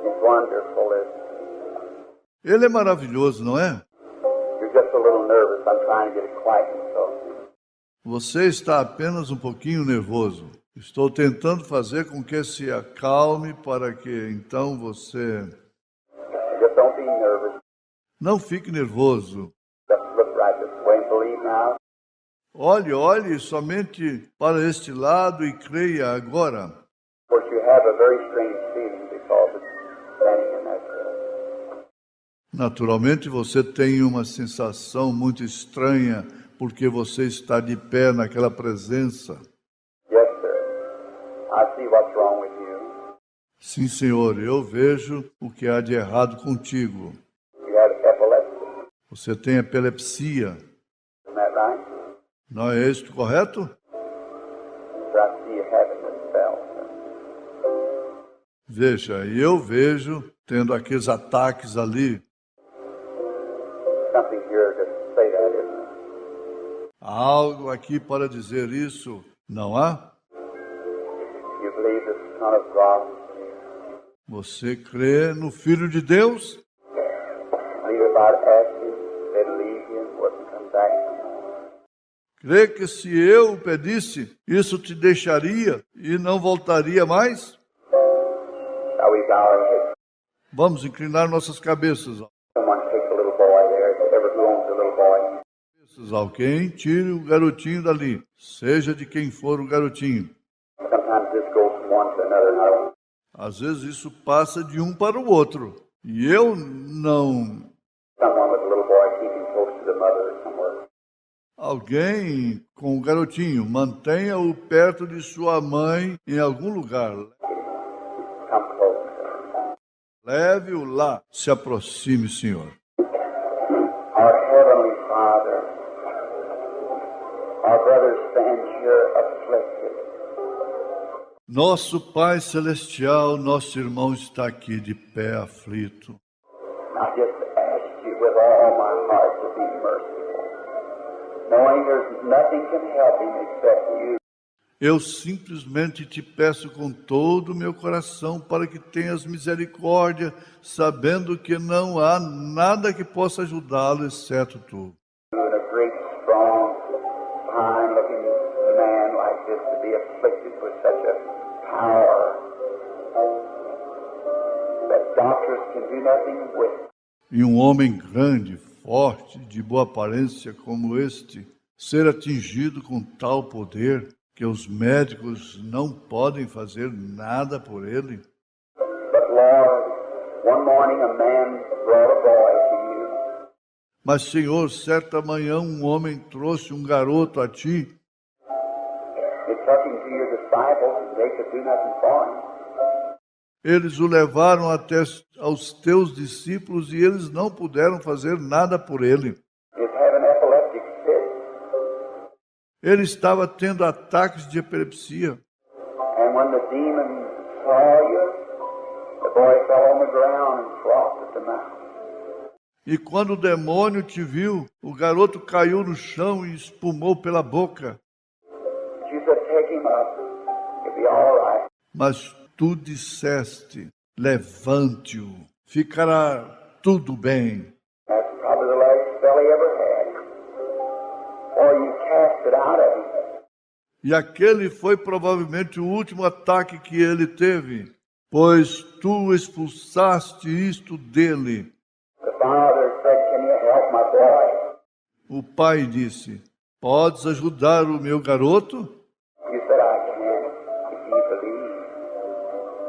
He's wonderful, isn't He? Ele é maravilhoso, não é? You're just a little nervous. I'm trying to get it quiet, so. Você está apenas um pouquinho nervoso. Estou tentando fazer com que se acalme para que então você... Just don't be nervous. Não fique nervoso. Just look right this way and believe now. Olhe somente para este lado e creia agora. Of course, you have a very strange feeling because it's standing in that Naturalmente, você tem uma sensação muito estranha porque você está de pé naquela presença. Yes, sir. I see what's wrong with you. Sim, Senhor, eu vejo o que há de errado contigo. You have epilepsy. Você tem epilepsia. Isn't that right? Não é isso correto? So I see you having this spell, sir. Veja, eu vejo tendo aqueles ataques ali. Something here to say that, isn't there? Há algo aqui para dizer isso, não há? You believe the Son of God. Você crê no Filho de Deus? Believe if I'd asked you, they'd leave you and wouldn't come back no more. Crê que se eu pedisse, isso te deixaria e não voltaria mais? Shall we bow our heads? Vamos inclinar nossas cabeças. Someone take the little boy there, ever who owns the little boy. Alguém tire o garotinho dali, seja de quem for o garotinho. Sometimes this goes from one to another, and I don't. Às vezes isso passa de um para o outro. E eu não. Someone with a little boy, keep him close to the mother somewhere. Alguém com o garotinho, mantenha-o perto de sua mãe em algum lugar. Come close. Leve-o lá. Se aproxime, Senhor. Our Heavenly Father, our brother stands here afflicted. Nosso Pai Celestial, nosso irmão está aqui de pé aflito. I just ask you with all my heart to be merciful, knowing there's nothing can help him except you. Eu simplesmente te peço com todo o meu coração para que tenhas misericórdia, sabendo que não há nada que possa ajudá-lo, exceto tu. And a great, strong, fine-looking man like this to be afflicted with such a power that doctors can do nothing with. E um homem grande, forte, de boa aparência como este, ser atingido com tal poder que os médicos não podem fazer nada por ele. But Lord, one morning a man brought a boy to you. Mas, Senhor, certa manhã um homem trouxe um garoto a ti. They took him to your disciples and they could do nothing for him. Eles o levaram até aos teus discípulos e eles não puderam fazer nada por ele. He's having epileptic fits. Ele estava tendo ataques de epilepsia. And when the demon saw you, the boy fell on the ground and frothed at the mouth. E quando o demônio te viu, o garoto caiu no chão e espumou pela boca. You said, take him up. He'll be all right. Mas tu disseste, levante-o, ficará tudo bem. That's probably the last spell he ever had. Or you cast it out of him. E aquele foi provavelmente o último ataque que ele teve, pois tu expulsaste isto dele. The father said, can you help my boy? O pai disse, podes ajudar o meu garoto? You said, I can, if you believe.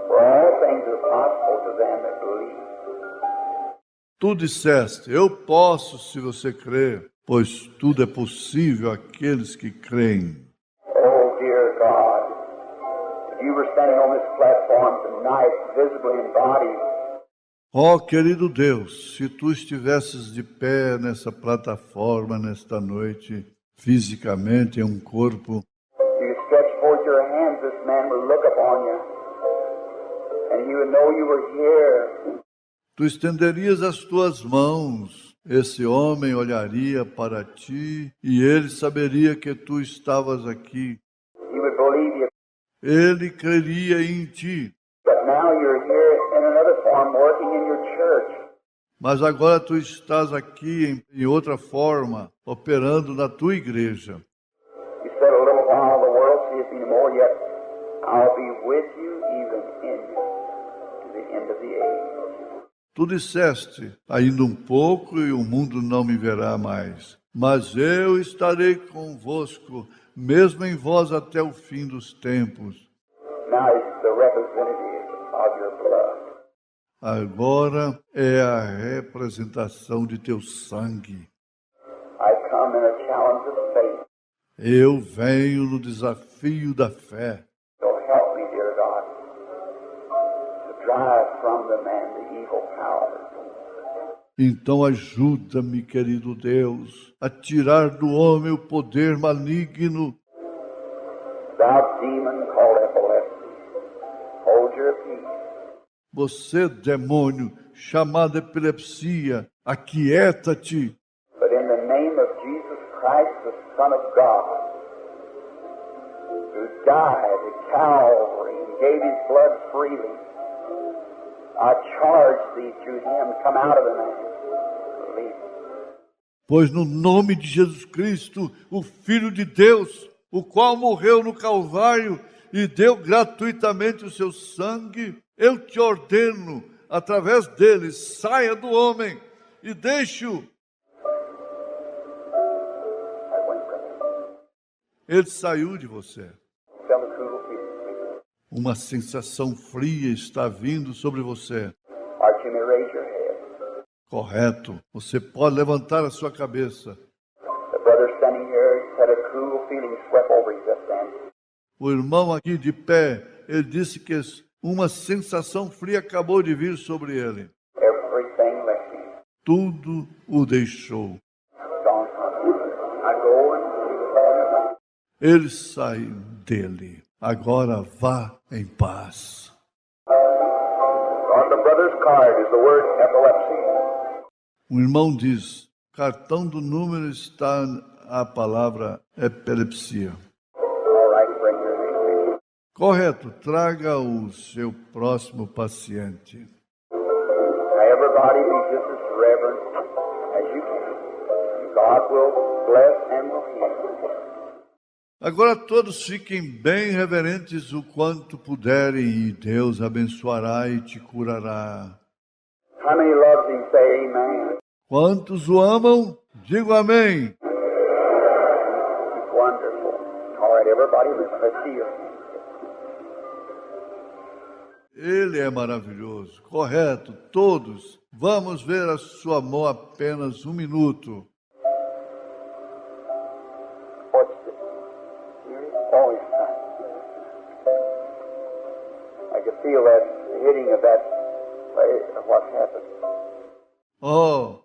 For all things are possible to them that believe. Tu disseste, eu posso se você crer, pois tudo é possível àqueles que creem. Oh, dear God, if you were standing on this platform tonight, visibly embodied, Ó querido Deus, se tu estivesses de pé nessa plataforma nesta noite, fisicamente em um corpo, you stretch forth your hands, this man would look upon you, and he would know you were here. tu estenderias as tuas mãos, esse homem olharia para ti e ele saberia que tu estavas aqui. He would believe you. Ele creria em ti. But now you're here in another form, working in your church. Mas agora tu estás aqui em outra forma, operando na tua igreja. You said a little while the world seeth me no more, yet I'll be with you even in you to the end of the age. Tu disseste, ainda um pouco e o mundo não me verá mais. Mas eu estarei convosco, mesmo em vós até o fim dos tempos. Now he's the representative of your blood. Agora é a representação de teu sangue. I come in a challenge of faith. Eu venho no desafio da fé. So help me, dear God, to drive from the man the evil power. Então ajuda-me, querido Deus, a tirar do homem o poder maligno. Thou demon called epilepsy, hold your peace. Você, demônio, chamado epilepsia, aquieta-te. But in the name of Jesus Christ, the Son of God, who died at Calvary and gave his blood freely, I charge thee through him, come out of the man. Release. Pois no nome de Jesus Cristo, o Filho de Deus, o qual morreu no Calvário e deu gratuitamente o seu sangue, eu te ordeno, através dele, saia do homem e deixe-o. That went, brother. Ele saiu de você. Felt a cool feeling. Uma sensação fria está vindo sobre você. All right, you may raise your head. Correto. Você pode levantar a sua cabeça. The brother standing here had a cool feeling swept over him just then. O irmão aqui de pé, ele disse que uma sensação fria acabou de vir sobre ele. Everything left him. Tudo o deixou. Gone from him. I go and be with all. Ele saiu dele. Agora vá em paz. On the brother's card is the word epilepsy. O irmão diz, cartão do número está a palavra epilepsia. All right, bring your next patient. Correto, traga o seu próximo paciente. Now everybody be just as reverent as you can. God will bless and will heal. Agora todos fiquem bem reverentes o quanto puderem e Deus abençoará e te curará. How many loves him? Say amen. Quantos o amam? Digo amém. It's wonderful. All right, everybody listen. Let's see your hand. Ele é maravilhoso. Correto, todos. Vamos ver a sua mão apenas um minuto. What's this? Oh, it's fine. I can feel that hitting of that. What happened? Oh,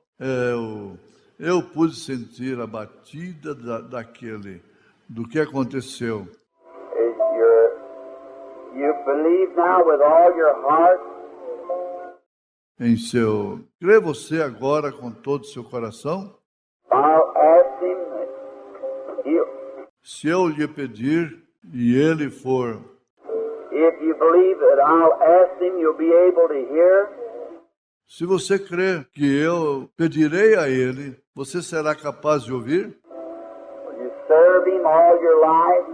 eu pude sentir a batida do que aconteceu. You believe now with all your heart? Crê você agora com todo o seu coração? I'll ask him that he'll. Se eu lhe pedir e ele for, If you believe that I'll ask him, you'll be able to hear. se você crê que eu pedirei a ele, você será capaz de ouvir? Will you serve him all your life?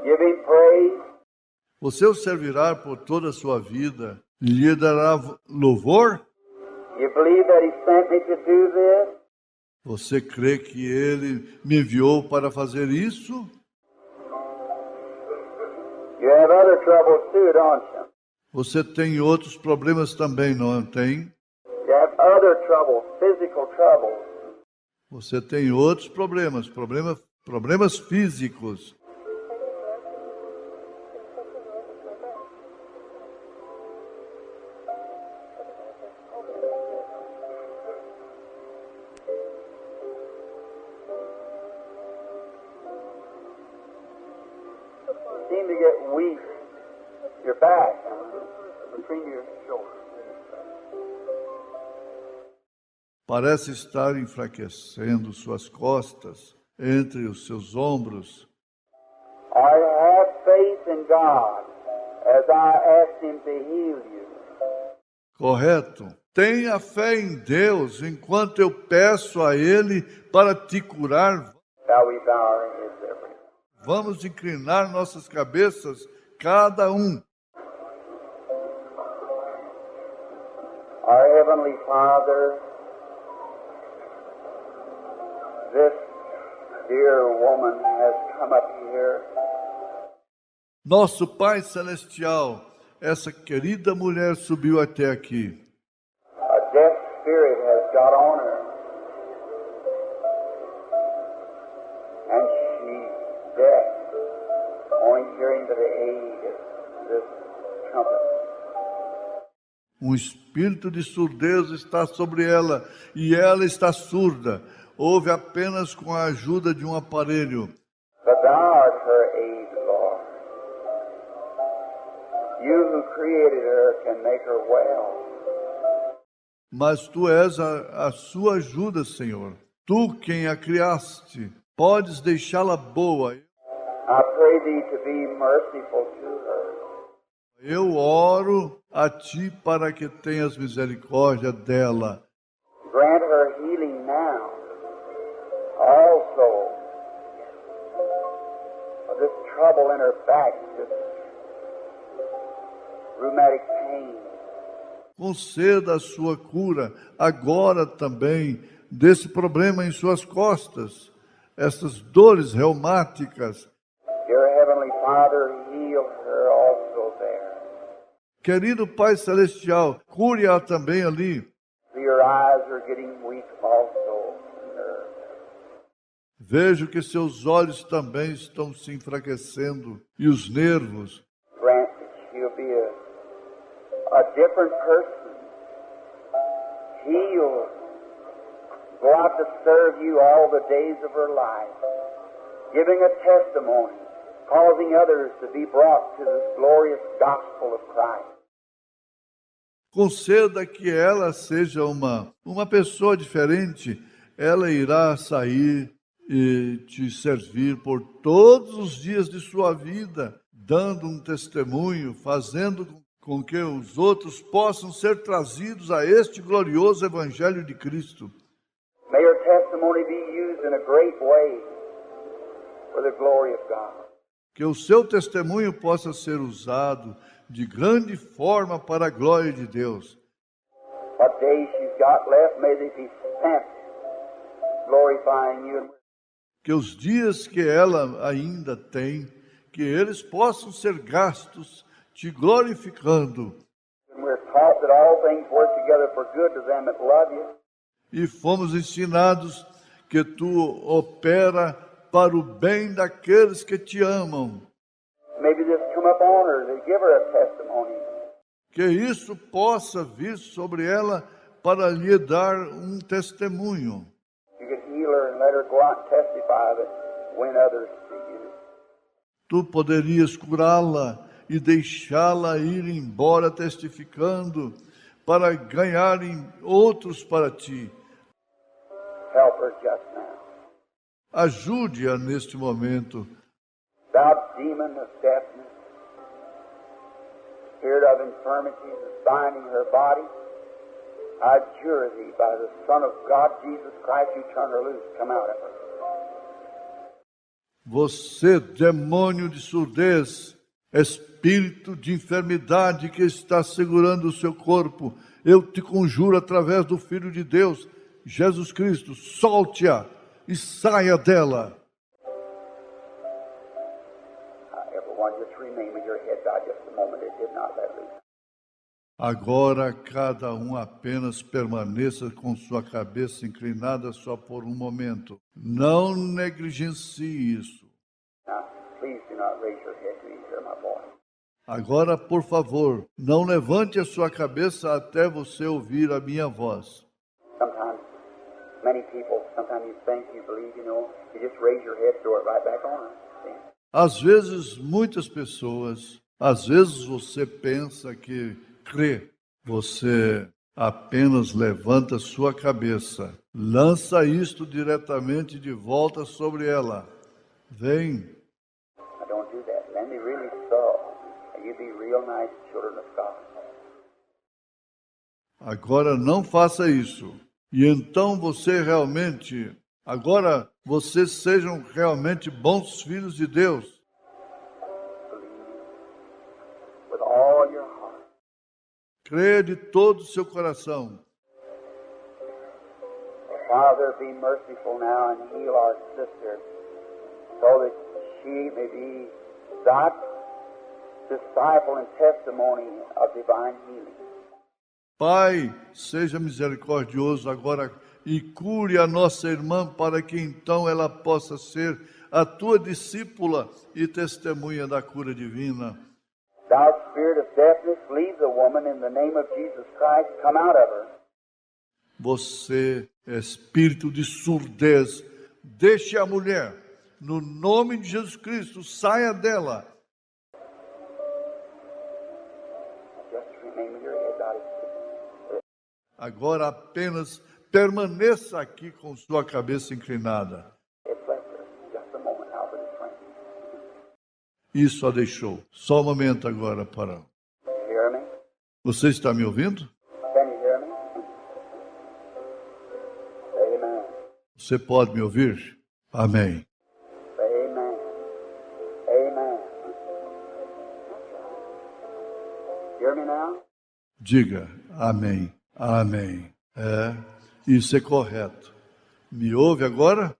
Give him praise? Você o servirá por toda a sua vida, lhe dará louvor? You believe that he sent me to do this? Você crê que ele me enviou para fazer isso? You have other troubles too, don't you? Você tem outros problemas também, não tem? You have other troubles, physical troubles. Você tem outros problemas físicos. Seem to get weak. Your back, between your shoulders. Parece estar enfraquecendo suas costas, entre os seus ombros. I have faith in God as I ask him to heal you. Correto? Tenha fé em Deus enquanto eu peço a Ele para te curar. Shall we bow our heads, everyone? Vamos inclinar nossas cabeças, cada um. Our Heavenly Father, this dear woman has come up here. Nosso Pai Celestial, essa querida mulher subiu até aqui. A deaf spirit has got on her. And she's deaf, only hearing to the aid of this trumpet. Um espírito de surdez está sobre ela e ela está surda. Ouve apenas com a ajuda de um aparelho. But thou art her aid, Lord. You who created her can make her well. Mas tu és a sua ajuda, Senhor. Tu quem a criaste, podes deixá-la boa. I pray thee to be merciful to her. Eu oro a ti para que tenhas misericórdia dela. Grant her healing now. Also, of this trouble rheumatic pain. Conceda a sua cura agora também desse problema em suas costas, essas dores reumáticas. Dear Heavenly Father, heal her also there. Querido Pai Celestial, cure-a também ali. Your eyes are getting weak also. Vejo que seus olhos também estão se enfraquecendo e os nervos. Grant that she'll be a different person. Heal. Go out to serve you all the days of her life. Giving a testimony. Causing others to be brought to this glorious gospel of Christ. Conceda que ela seja uma pessoa diferente. Ela irá sair e te servir por todos os dias de sua vida, dando um testemunho, fazendo com que os outros possam ser trazidos a este glorioso Evangelho de Cristo. May your testimony be used in a great way for the glory of God. Que o seu testemunho possa ser usado de grande forma para a glória de Deus. What days she's got left, may they be spent glorifying you. Que os dias que ela ainda tem, que eles possam ser gastos te glorificando. And we're taught that all things work together for good to them that love you. E fomos ensinados que tu opera para o bem daqueles que te amam. Maybe this come upon her, they give her a testimony. Que isso possa vir sobre ela para lhe dar um testemunho. You could heal her and let her go out and testify that win others to you. Tu poderias curá-la e deixá-la ir embora testificando para ganharem outros para ti. Help her just now. Ajude-a neste momento. Thou demon of deafness, spirit of infirmity, binding her body, I adjure thee by the Son of God, Jesus Christ, you turn her loose, come out of her. Você, demônio de surdez, espírito de enfermidade que está segurando o seu corpo, eu te conjuro através do Filho de Deus, Jesus Cristo, solte-a e saia dela. Everyone just remain with your head bowed just a moment. It did not let loose. Agora cada um apenas permaneça com sua cabeça inclinada só por um momento. Não negligencie isso. Now, please do not raise your head till you hear my voice. Agora, por favor, não levante a sua cabeça até você ouvir a minha voz. Sometimes, many people, sometimes you think, you believe, you just raise your head, throw it right back on. See? Às vezes, muitas pessoas, às vezes você pensa que crê. Você apenas levanta sua cabeça, lança isto diretamente de volta sobre ela. Vem. Now, don't do that. Then be really so. And you be real nice children of God. Agora não faça isso. E então vocês sejam realmente bons filhos de Deus. With all your heart. Creia de todo o seu coração. Father, be merciful now and heal our sister so that she may be that disciple and testimony of divine healing. Pai, seja misericordioso agora e cure a nossa irmã para que então ela possa ser a tua discípula e testemunha da cura divina. Thou spirit of deafness, leave the woman in the name of Jesus Christ, come out of her. Você, espírito de surdez, deixe a mulher, no nome de Jesus Cristo, saia dela. Just remain with your head bowed. Agora apenas permaneça aqui com sua cabeça inclinada. It's left her. Just a moment now for this friend. Isso a deixou. Só um momento agora para. You hear me? Você está me ouvindo? Can you hear me? Amen. Você pode me ouvir? Amém. Amen. Amen. Hear me now? Diga amém, amém. Isso é correto. Me ouve agora?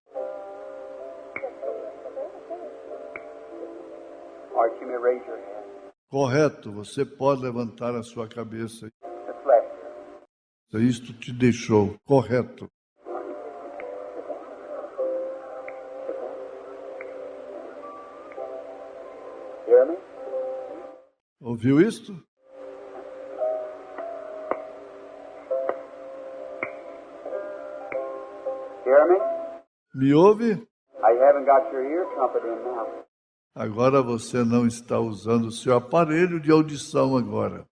All right, you may raise your hand. Correto, você pode levantar a sua cabeça. Just left here. Isto te deixou correto. Hear me? Ouviu isto? Hear me? Me ouve? You haven't got your ear trumpet in now. Agora você não está usando o seu aparelho de audição agora.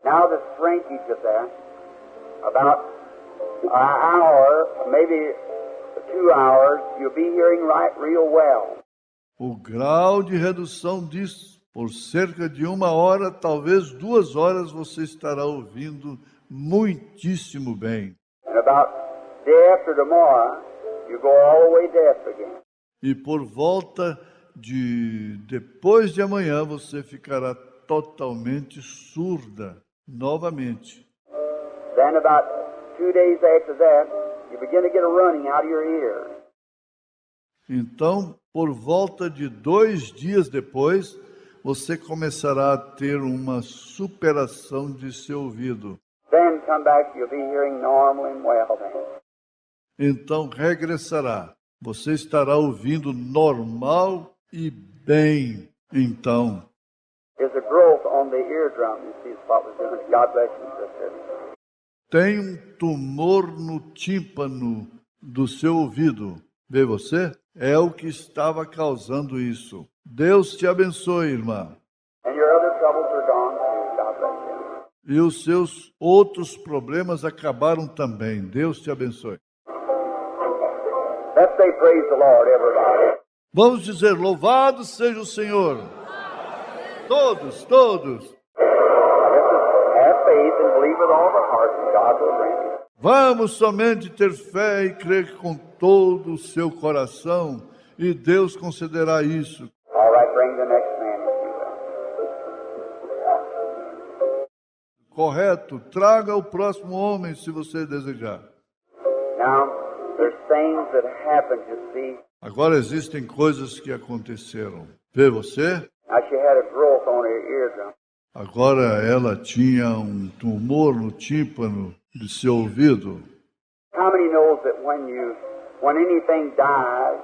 Now the shrinkage of that, about an hour, maybe 2 hours, you'll be hearing right real well. O grau de redução disso, por cerca de 1 hora, talvez 2 horas, você estará ouvindo muitíssimo bem. And about day after tomorrow, you go all the way deaf again. E por volta de depois de amanhã, você ficará totalmente surda novamente. Then about 2 days after that, you begin to get a running out of your ear. Então, por volta de 2 dias depois, você começará a ter uma superação de seu ouvido. Then come back, you'll be hearing normal and well then. Então, regressará. Você estará ouvindo normal e bem. Então, There's a growth on the eardrum. You see what was doing. God bless you, sister. tem um tumor no tímpano do seu ouvido. Vê você? É o que estava causando isso. Deus te abençoe, irmã. And your other troubles are gone too. God bless you. E os seus outros problemas acabaram também. Deus te abençoe. Let's say praise the Lord, everybody. Vamos dizer, louvado seja o Senhor. Todos, todos. Just have faith and believe with all the heart and God will grant you. Vamos somente ter fé e crer com todo o seu coração e Deus concederá isso. All right, bring the next man if you will. Correto. Traga o próximo homem se você desejar. Now, there's things that happen, you see. Agora existem coisas que aconteceram. Vê você? Now, she had a growth on her eardrum. Agora ela tinha um tumor no tímpano de seu ouvido. How many knows that when anything dies,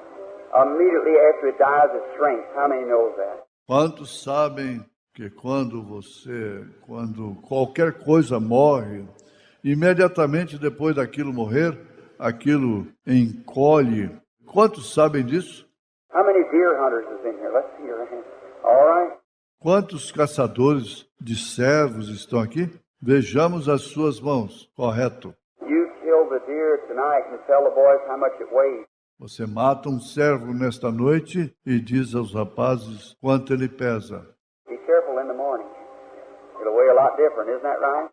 immediately after it dies, it shrinks? How many knows that? Quantos sabem que quando qualquer coisa morre, imediatamente depois daquilo morrer, aquilo encolhe. Quantos sabem disso? How many deer hunters is in here? Let's see your hand. All right. Quantos caçadores de servos estão aqui? Vejamos as suas mãos. Correto. You kill the deer tonight and tell the boys how much it weighs. Você mata um servo nesta noite e diz aos rapazes quanto ele pesa. Be careful in the morning. It'll weigh a lot different, isn't that right?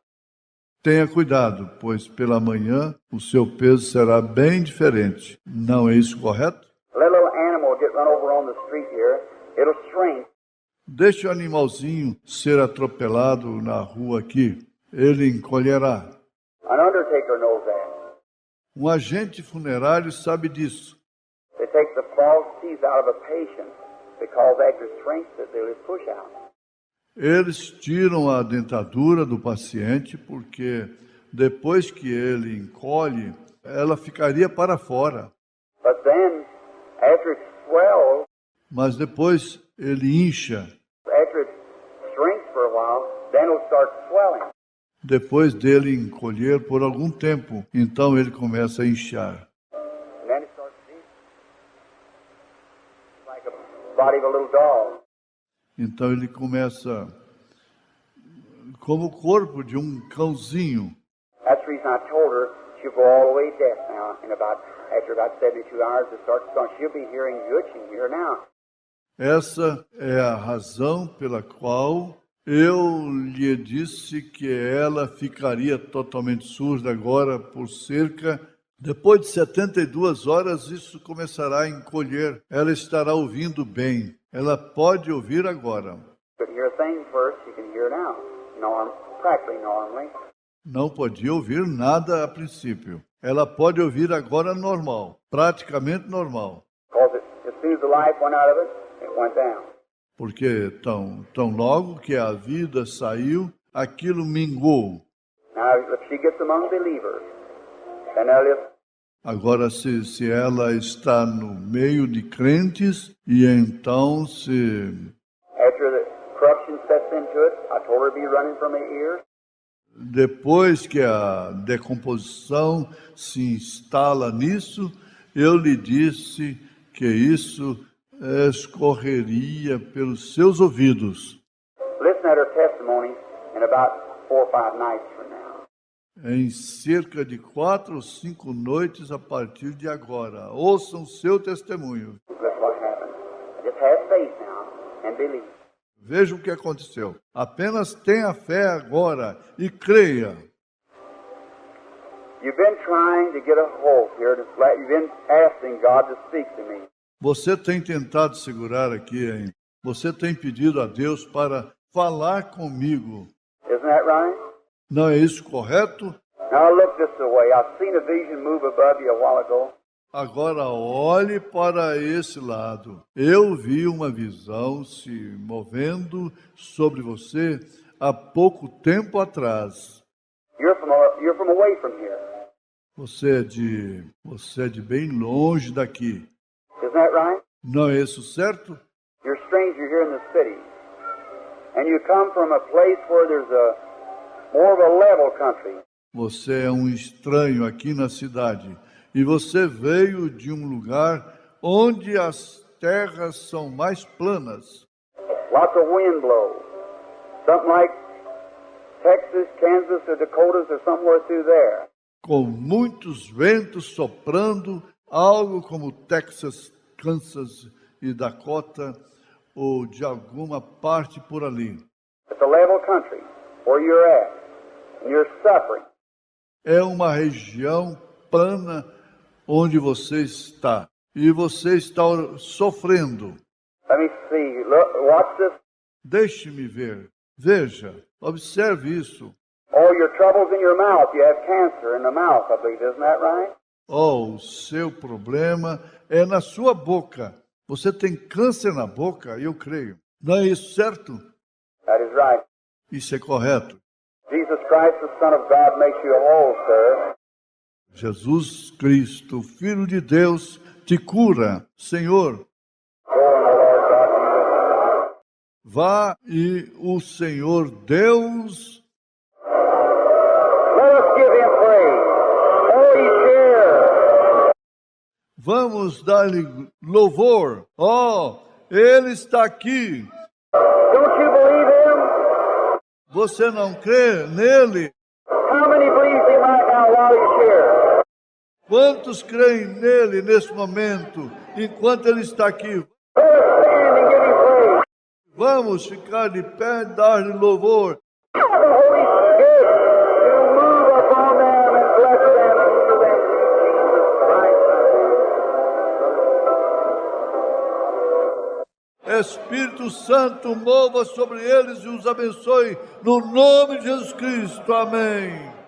Tenha cuidado, pois pela manhã o seu peso será bem diferente. Não é isso correto? Let a little animal get run over on the street here. It'll shrink. Deixe o animalzinho ser atropelado na rua aqui. Ele encolherá. An undertaker knows that. Um agente funerário sabe disso. They take the false teeth out of a patient because after it shrinks, they'll just push out. Eles tiram a dentadura do paciente porque depois que ele encolhe, ela ficaria para fora. But then, after it swells, Mas depois ele incha. after it shrinks for a while, then it'll start swelling. Depois dele encolher por algum tempo, então ele começa a inchar. And then it starts to like a body of a little dog. Então ele começa como o corpo de um cãozinho. That's the reason I told her she'll go all the way deaf now. After about 72 hours, it starts going. She'll be hearing good. She can hear now. Essa é a razão pela qual eu lhe disse que ela ficaria totalmente surda agora por cerca. Depois de 72 horas, isso começará a encolher. Ela estará ouvindo bem. Ela pode ouvir agora. Couldn't hear a thing first. She can hear hear now, practically normally. Não podia ouvir nada a princípio. Ela pode ouvir agora normal, praticamente normal. Because as soon as the life went out of it, it went down. Porque tão logo que a vida saiu, aquilo minguou. Now, if she gets among believers, then they'll just Agora, se ela está no meio de crentes, e então se... after the corruption sets into it, I told her to be running from her ears. Depois que a decomposição se instala nisso, eu lhe disse que isso escorreria pelos seus ouvidos. Listen at her testimony in about 4 or 5 nights from now. Em cerca de 4 ou 5 noites a partir de agora. Ouçam seu testemunho. Look what happened. Just have faith now and believe. Veja o que aconteceu. Apenas tenha fé agora e creia. You've been trying to get a hold here. You've been asking God to speak to me. Você tem tentado segurar aqui, hein? Você tem pedido a Deus para falar comigo. Isn't that right? Não é isso correto? Now look this way. I've seen a vision move above you a while ago. Agora olhe para esse lado. Eu vi uma visão se movendo sobre você há pouco tempo atrás. You're from away from here. Você é de bem longe daqui. Isn't that right? Não é isso certo? You're a stranger here in the city. And you come from a place where there's more of a level country. Você é um estranho aqui na cidade. E você veio de um lugar onde as terras são mais planas. Lots of wind blows. Something like Texas, Kansas, or Dakotas, or somewhere through there. Com muitos ventos soprando, algo como Texas, Kansas e Dakota, ou de alguma parte por ali. It's a level country where you're at. And you're suffering. É uma região plana onde você está. E você está sofrendo. Let me see. Look, watch this. Deixe-me ver. Veja. Observe isso. Oh, your trouble's in your mouth. You have cancer in the mouth, I believe. Isn't that right? Oh, o seu problema é na sua boca. Você tem câncer na boca, eu creio. Não é isso certo? That is right. Isso é correto. Jesus Christ, the Son of God, makes you whole, sir. Jesus Cristo, Filho de Deus, te cura, Senhor. Go and the Lord God be with you. Vá e o Senhor Deus... Let us give him praise. Oh, he's here. Vamos dar-lhe louvor. Oh, Ele está aqui. Don't you believe him? Você não crê nele? How many believes him right now while he's here? Quantos creem nele nesse momento, enquanto ele está aqui? Let us stand and give him praise. Vamos ficar de pé e dar-lhe louvor. The Holy Spirit to move upon them and bless them and heal them through Jesus Christ. Espírito Santo, mova sobre eles e os abençoe, no nome de Jesus Cristo. Amém.